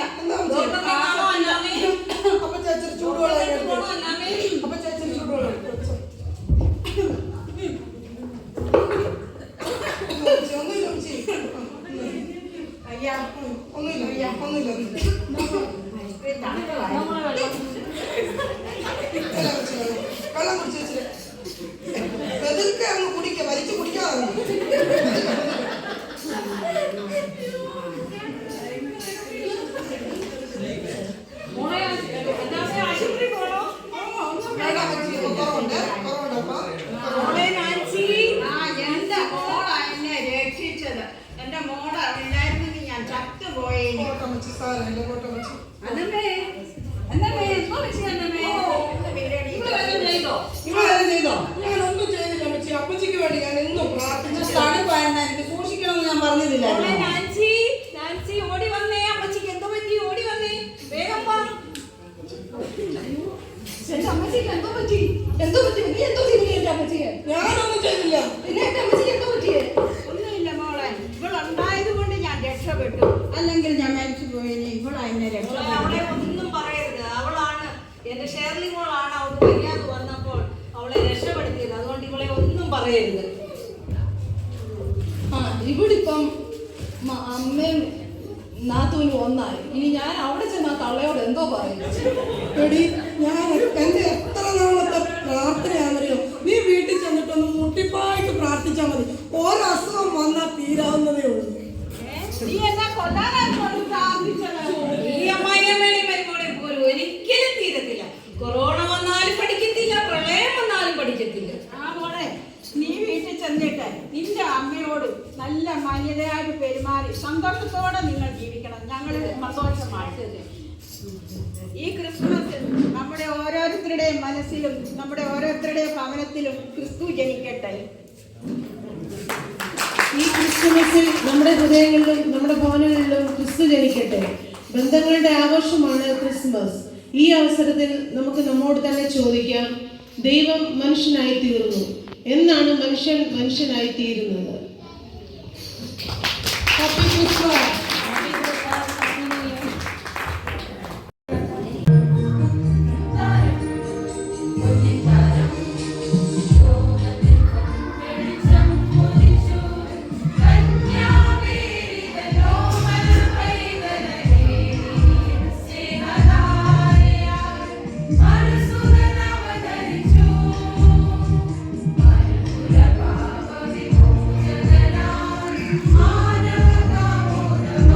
ഒന്നുമില്ല അയ്യ, ഒന്നുമില്ല വെള്ളം കുടിച്ച് വെച്ചിട്ട് വെതുക്കെ അങ്ങ് കുടിക്കുക, വലിച്ചു കുടിക്കാതെ മോളെ ആശുപത്രി പോണോ? കുറവുണ്ട് അപ്പൊ മോളെ നാൻസി, എന്റെ മോളാ എന്നെ രക്ഷിച്ചത്. എന്റെ മോളെ ഇല്ലായിരുന്നെങ്കിൽ ഞാൻ ചത്തുപോയേനെ. കോട്ടമച്ചി സാറല്ലേ കോട്ടമച്ചി. അതമ്മേ എന്നമ്മേ എന്തോ വെച്ച് എന്നമ്മേ ഇവളെല്ലാം ചെയ്തോ? ഞാൻ ഒന്നും ചെയ്തില്ല അമ്മച്ചി. അപ്പച്ചിക്ക് വേണ്ടി ഞാൻ എന്നും പ്രാർത്ഥിച്ചു. തണുപ്പായിരുന്ന എനിക്ക് സൂക്ഷിക്കണമെന്ന് ഞാൻ പറഞ്ഞില്ല. മോളെ നാൻസി, നാൻസി ഓടി വന്നേ. അമ്മച്ചിക്ക് എന്തോ പറ്റി? ഓടി വന്നേ വേഗം വാ. എന്റെ അമ്മച്ചിക്ക് എന്തോ പറ്റി? എന്തോ പറ്റി? നീ എന്തോ ചെയ്തു എന്റെ അമ്മച്ചിയെ? ഞാനൊന്നും ചെയ്തില്ല. പിന്നെ എന്റെ അമ്മച്ചിക്ക് എന്തോ പറ്റിയേ? ഒന്നുമില്ല മോളെ, ഇവളുണ്ടായത് കൊണ്ട് ഞാൻ രക്ഷപ്പെട്ടു. അല്ലെങ്കിൽ ഞാൻ മരിച്ചു പോയേനെ. ഇവളാ എന്നെ അവളെ രക്ഷപ്പെട്ടു. ഒന്നും പറയരുത്. അവളാണ് എന്റെ ഷേർലി മോളാണ് അവൾക്ക് വയ്യാതെ വന്നപ്പോൾ അവളെ രക്ഷപ്പെടുത്തിയത്. അതുകൊണ്ട് ഇവളെ ഒന്നും പറയരുത്. ആ ഇവിടിപ്പം അമ്മയും നാത്തൂനും ഒന്നായി. ഇനി ഞാൻ അവിടെ ചെന്ന തള്ളയോട് എന്തോ പറയും. എടി ഞാൻ എന്റെ എത്ര നാളത്തെ പ്രാർത്ഥനയാണെന്നറിയോ? നീ വീട്ടിൽ ചെന്നിട്ടൊന്ന് മുട്ടിപ്പായിട്ട് പ്രാർത്ഥിച്ചാൽ മതി. ഒരസുഖം വന്നാൽ തീരാവുന്നതേ ഉള്ളൂ. നീ എന്നെ കൊല്ലാനാണ് പ്രാർത്ഥിച്ചത്. ഈ അമ്മായിയമ്മയുടെയും മരുമോളെയും പോലും ഒരിക്കലും തീരത്തില്ല. കൊറോണ വന്നാലും പഠിക്കത്തില്ല, പ്രളയം വന്നാലും പഠിക്കത്തില്ല. ആ മോളെ, നീ വീട്ടിൽ ചെന്നിട്ട് നിന്റെ അമ്മയോട് നല്ല മാന്യതയായിട്ട് പെരുമാറി സന്തോഷത്തോടെ നിങ്ങൾ ജീവിക്കണം. ഞങ്ങൾ സന്തോഷമായിട്ട് ഈ ക്രിസ്മസ് നമ്മുടെ ഓരോരുത്തരുടെയും മനസ്സിലും നമ്മുടെ ഓരോരുത്തരുടെയും ഭവനത്തിലും ക്രിസ്തു ജനിക്കട്ടെ. ഈ ക്രിസ്തുമസിൽ നമ്മുടെ ഹൃദയങ്ങളിലും നമ്മുടെ ഭവനങ്ങളിലും ക്രിസ്തു ജനിക്കട്ടെ. ബന്ധങ്ങളുടെ ആഘോഷമാണ് ക്രിസ്മസ്. ഈ അവസരത്തിൽ നമുക്ക് നമ്മോട് തന്നെ ചോദിക്കാം, ദൈവം മനുഷ്യനായി തീർന്നു. എന്നാണ് മനുഷ്യൻ മനുഷ്യനായി തീരുന്നത്? Happy Christmas. Anna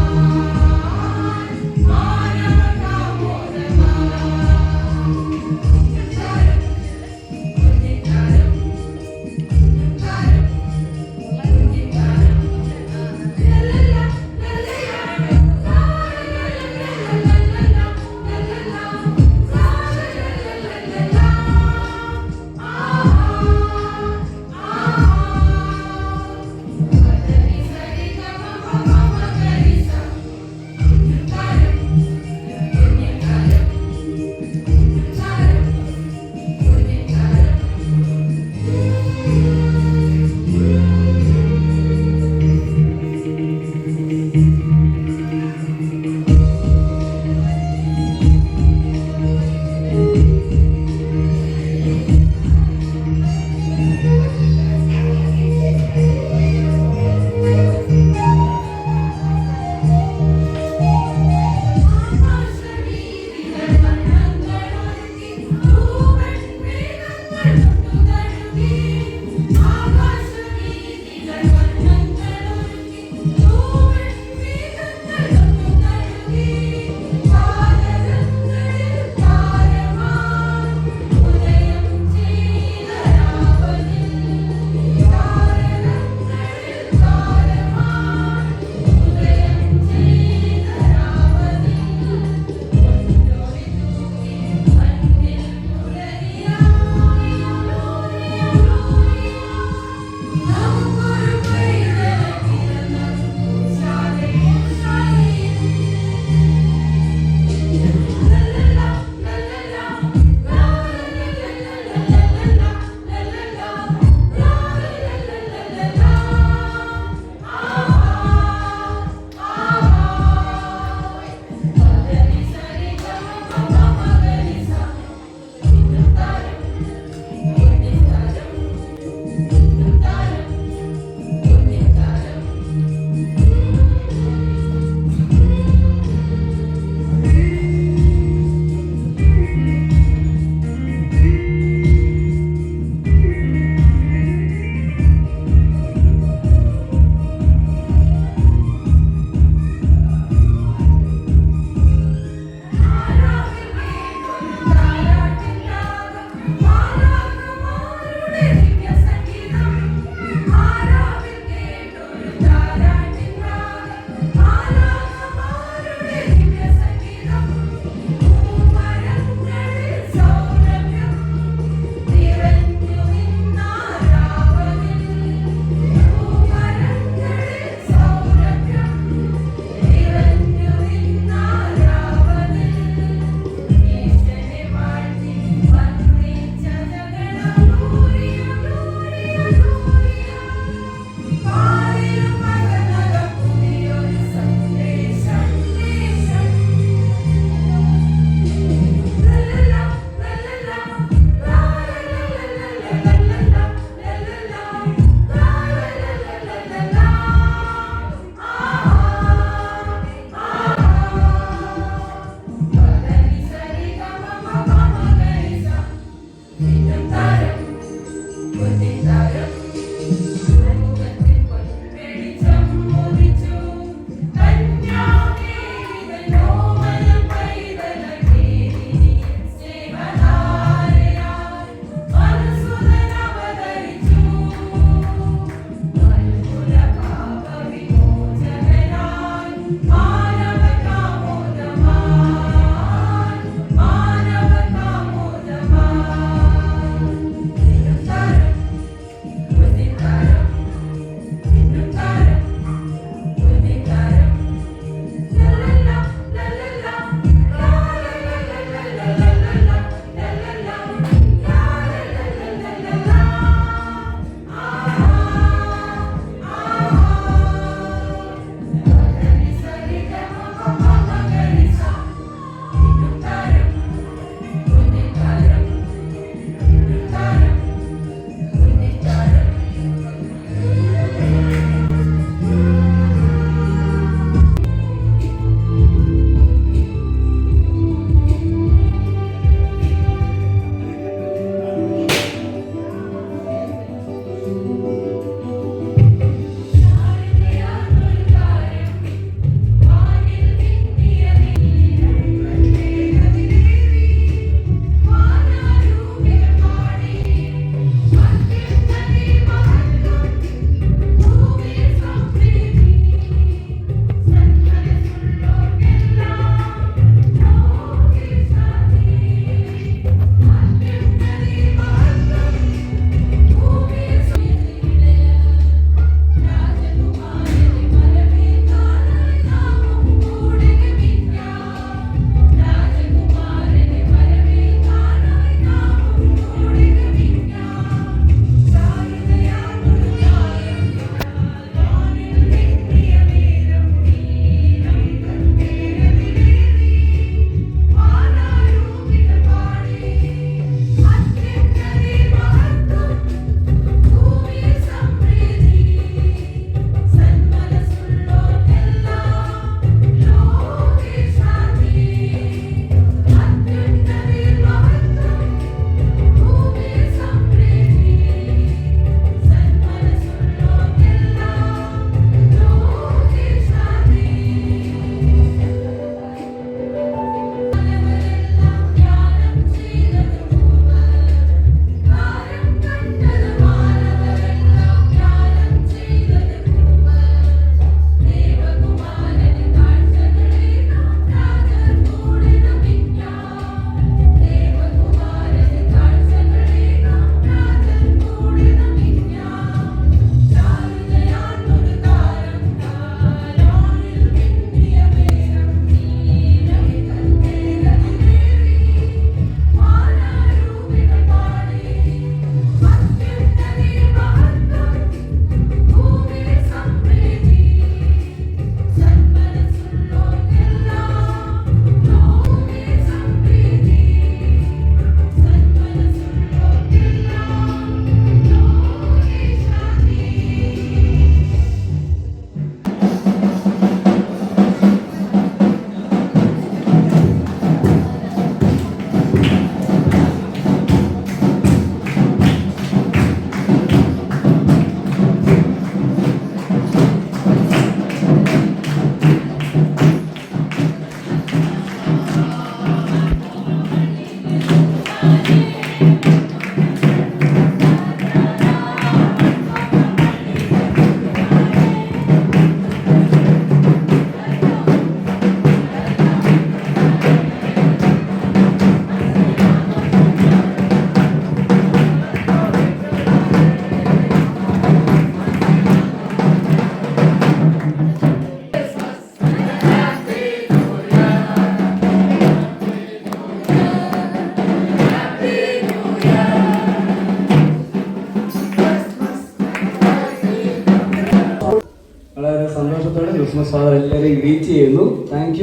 Thomas father എല്ലാവരെയും ഗ്രീറ്റ് ചെയ്യുന്നു. Thank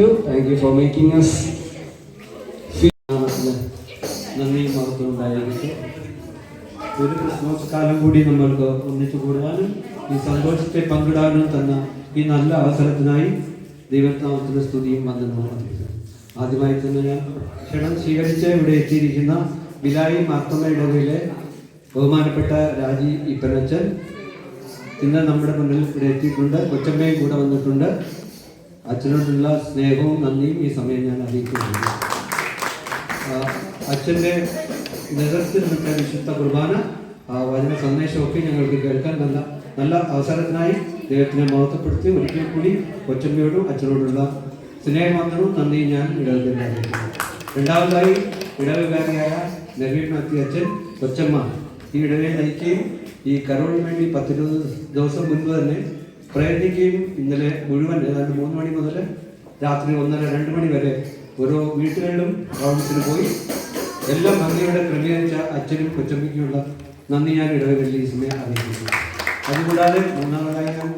you for making us നന്ദി മഹത്വമുണ്ടായിരിക്കട്ടെ. ഒരു ക്രിസ്മസ് കാലം കൂടി നമ്മൾക്ക് ഒന്നിച്ചു കൂടുവാനും ഈ സന്തോഷത്തെ പങ്കിടാനും തന്ന ഈ നല്ല അവസരത്തിനായി ദൈവനാമത്തിന് സ്തുതിയും വന്ദനവും അറിയിക്കുന്നു. ആദ്യമായി തന്നെ ഞാൻ ക്ഷണം സ്വീകരിച്ച് ഇവിടെ എത്തിയിരിക്കുന്ന ബിലായി മാർത്തമ്മ ഇടവയിലെ ബഹുമാനപ്പെട്ട രാജി ഇപ്പനച്ചൻ ഇന്ന് നമ്മുടെ മുന്നിൽ ഇവിടെ എത്തിയിട്ടുണ്ട്. കൊച്ചമ്മയും കൂടെ വന്നിട്ടുണ്ട്. അച്ഛനോടുള്ള സ്നേഹവും നന്ദിയും ഈ സമയം ഞാൻ അറിയിക്കുന്നുണ്ട്. അച്ഛൻ്റെ നേതൃത്വത്തിൽ നിൽച്ച വിശുദ്ധ കുർബാന വചന സന്ദേശമൊക്കെ ഞങ്ങൾക്ക് കേൾക്കാൻ നല്ല അവസരത്തിനായി ദൈവത്തിനെ മഹത്വപ്പെടുത്തി ഒരിക്കൽ കൂടി കൊച്ചമ്മയോടും അച്ഛനോടുള്ള സ്നേഹവന്ദനവും നന്ദിയും ഞാൻ ഇടവയിൽ അറിയിക്കുന്നു. രണ്ടാമതായി ഇടവകാരിയായ നവീൻ മാത്യു അച്ഛൻ, കൊച്ചമ്മ ഈ ഇടവയെ നയിക്കുകയും ഈ കരോളിന് വേണ്ടി 10-20 ദിവസം മുൻപ് തന്നെ പ്രയത്നിക്കുകയും ഇന്നലെ മുഴുവൻ ഏതാണ്ട് 3 മണി മുതൽ രാത്രി 1:30-2 മണി വരെ ഓരോ വീട്ടുകളിലും റൗണ്ട്സിന് പോയി എല്ലാം ഭംഗിയോടെ ക്രമീകരിച്ച അച്ഛനും കൊച്ചമ്മയ്ക്കുമുള്ള നന്ദി ഞാൻ ഇടവകളിൽ ഈ സമയം അറിയിക്കുന്നു. അതുകൂടാതെ മൂന്നാമതായി ഞാൻ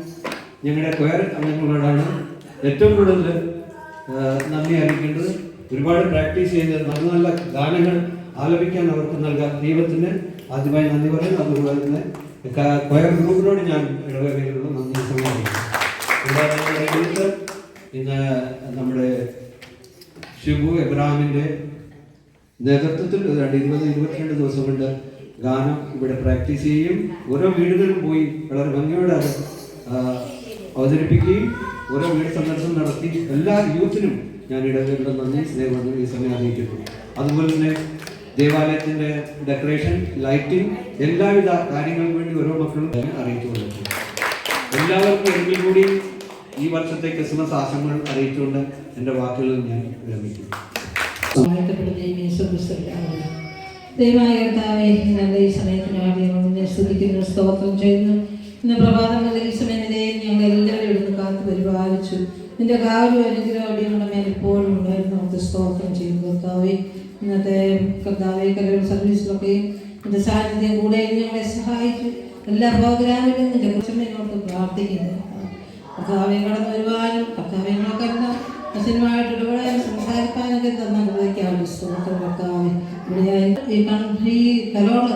ഞങ്ങളുടെ ക്വയർ അംഗങ്ങളോടാണ് ഏറ്റവും കൂടുതൽ നന്ദി അറിയിക്കേണ്ടത്. ഒരുപാട് പ്രാക്ടീസ് ചെയ്ത് നല്ല നല്ല ഗാനങ്ങൾ ആലപിക്കാൻ അവർക്ക് നൽകാൻ ദൈവത്തിന് ആദ്യമായി നന്ദി പറയുന്നു. അതുപോലെ തന്നെ ക്വയർ ഗ്രൂപ്പിനോട് ഞാൻ ഇടവകയിലുള്ള നന്ദി സമർപ്പിക്കുന്നു. കൂടാതെ ഇന്ന് നമ്മുടെ ഷിബു എബ്രാഹിമിൻ്റെ നേതൃത്വത്തിൽ 20-22 ദിവസം കൊണ്ട് ഗാനം ഇവിടെ പ്രാക്ടീസ് ചെയ്യുകയും ഓരോ വീടുകളിൽ പോയി വളരെ ഭംഗിയോടെ അത് അവതരിപ്പിക്കുകയും ഓരോ വീട് സന്ദർശനം നടത്തി എല്ലാ യൂത്തിനും ഞാൻ ഇടവകയുടെ നന്ദി സ്നേഹം ഈ സമയം അറിയിക്കുന്നു. അതുപോലെ തന്നെ ദേവാലയത്തിൻ്റെ ഡെക്കറേഷൻ, ലൈറ്റിംഗ്, എല്ലാവിധ കാര്യങ്ങൾക്കും വേണ്ടി ഓരോ മക്കളും അറിയിച്ചു കൊടുക്കുന്നു. എല്ലാവർക്കും ഒരിക്കൽ കൂടി ഈ വർഷത്തെ ക്രിസ്മസ് ആശംസകൾ അറിയിച്ചുകൊണ്ട് എൻ്റെ വാക്കുകൾ ഞാൻ വിരമിക്കുന്നു. ദൈവമായ കർത്താവേ, നല്ല ഈ സമയത്തിന് വേണ്ടി സ്തുതിക്കുന്നു, സ്തോത്രം ചെയ്യുന്നു. ഇന്ന് പ്രഭാതം മുതൽ ഈ സമയം വരെയും ഞങ്ങൾ എല്ലാവരും ഇവിടുന്ന് കാത്തു പരിപാലിച്ചു. നിന്റെ കാവലും അനുഗ്രഹം ഞങ്ങളുടെ മേൽ എപ്പോഴും ഉണ്ടായിരുന്നു. നമുക്ക് സ്തോത്രം ചെയ്യുന്നു കർത്താവേ. ഇന്നത്തെ കർത്താവേ കലർ സർവീസിലൊക്കെയും നിന്റെ സാന്നിധ്യം കൂടെ ഞങ്ങളെ സഹായിച്ചു. എല്ലാ പ്രോഗ്രാമിലും നിന്റെ കുറിച്ചമ്മയോട്ട് പ്രാർത്ഥിക്കുന്നു. കർത്താവെ കടന്നു വരുവാനും കർത്താവെ ഞങ്ങൾക്കെല്ലാം അച്ഛനുമായിട്ട് ഇടപെടാനും സംസാരിക്കാനൊക്കെ തന്നതിലേക്കാണ് സ്തോത്രം കർത്താവെ. ഇവിടെ ഈ കലോള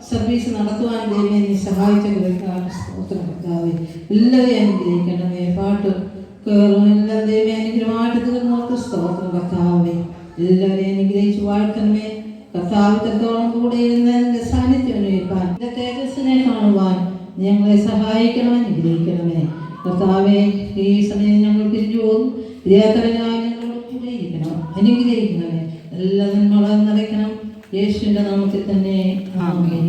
സർവീസ് നടത്തുവാൻ ദൈവം നീ സഹായിച്ചതിലേക്കാണ് സ്തോത്രം കർത്താവെ. എല്ലാവരെയും അനുഗ്രഹിക്കണമേ. പാട്ടും കയറും എല്ലാം ദൈവം അനുഗ്രഹമായിട്ട് തീർന്നോട്ട് സ്തോത്രം കർത്താവെ. എല്ലാവരെയും അനുഗ്രഹിച്ച് വാഴ്ത്തണമേ കർത്താവ്. എത്രത്തോളം കൂടെ ഇരുന്നതിൻ്റെ സാന്നിധ്യം അനുഭവിക്കാൻ എൻ്റെ തേജസ്സിനെ കാണുവാൻ ഞങ്ങളെ സഹായിക്കണം, അനുഗ്രഹിക്കണമേ കർത്താവെ. ഈ സമയം ഞങ്ങൾ പിരിഞ്ഞു പോകും. പ്രിയതരനായി ഞങ്ങളോട് കൂടെ ഇരിക്കണം, അനുഗ്രഹിക്കണമേ. എല്ലാ നന്മകളും നിറയ്ക്കണം. യേശുവിൻ്റെ നാമത്തിൽ തന്നെ ആമേൻ.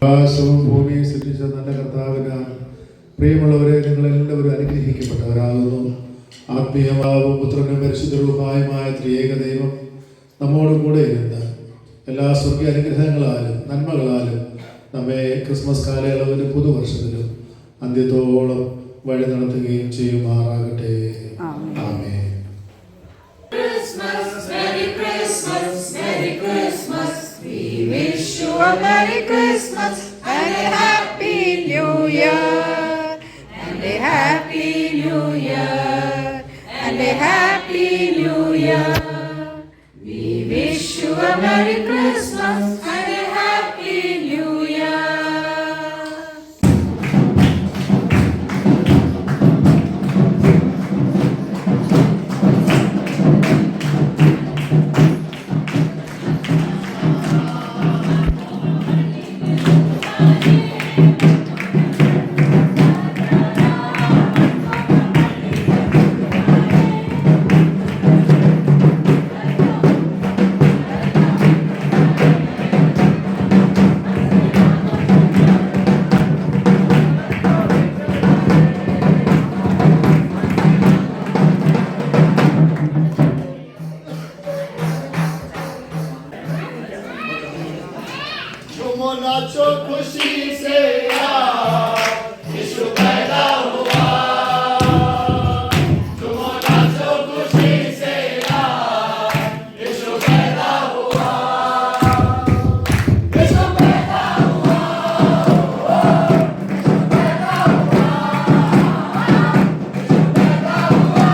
ആകാശവും ഭൂമിയെ സൃഷ്ടിച്ച നല്ല കർത്താവിനാൽ പ്രിയമുള്ളവരെ, നിങ്ങളെല്ലാവരും അനുഗ്രഹിക്കപ്പെട്ടവരാകുന്നു. ആത്മീയമാവും പുത്രനും പരിശുദ്ധവുമായ ത്രിയേക ദൈവം നമ്മോടും കൂടെ ഇരുന്ന് എല്ലാ സ്വർഗീയ അനുഗ്രഹങ്ങളാലും നന്മകളാലും നമ്മെ ക്രിസ്മസ് കാലയളവിലും പുതുവർഷത്തിലും അന്ത്യത്തോളം വഴി നടത്തുകയും ചെയ്യുമാറാകട്ടെ. ആമേൻ. Wish you a Merry Christmas and a Happy New Year, and a Happy New Year, and a Happy New Year. We wish you a Merry Christmas and a Happy New Year. झूमो नाचो खुशी से यार, यीशु पैदा हुआ। झूमो नाचो खुशी से यार, यीशु पैदा हुआ। यीशु पैदा हुआ, यीशु पैदा हुआ, यीशु पैदा हुआ।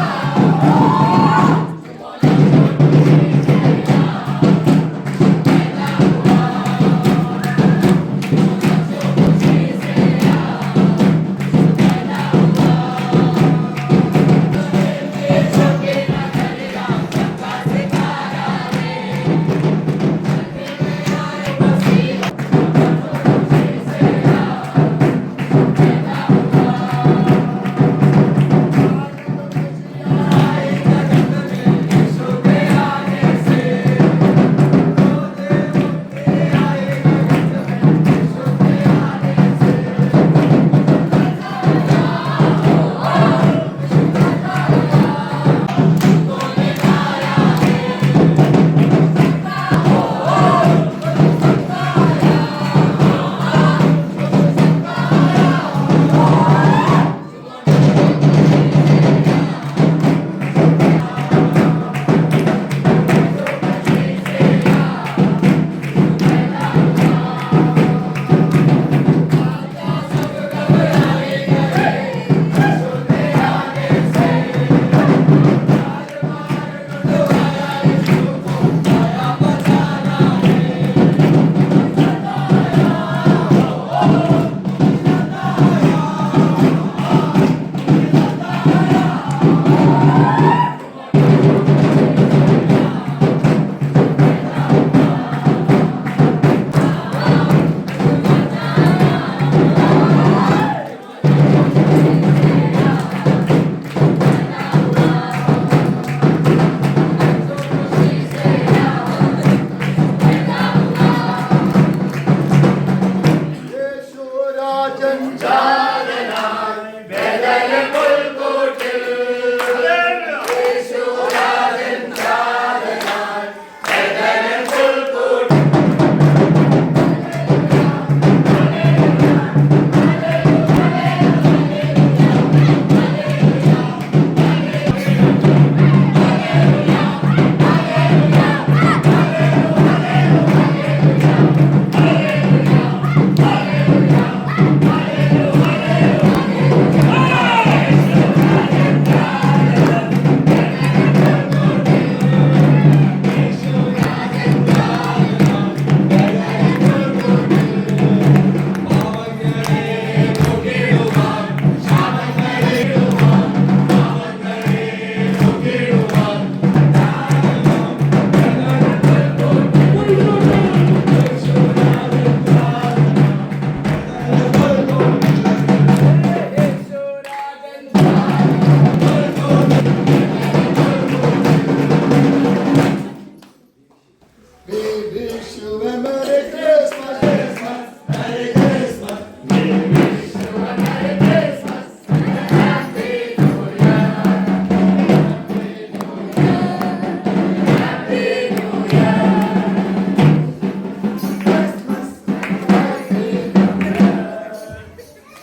झूमो नाचो खुशी से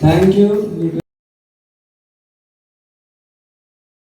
Thank you.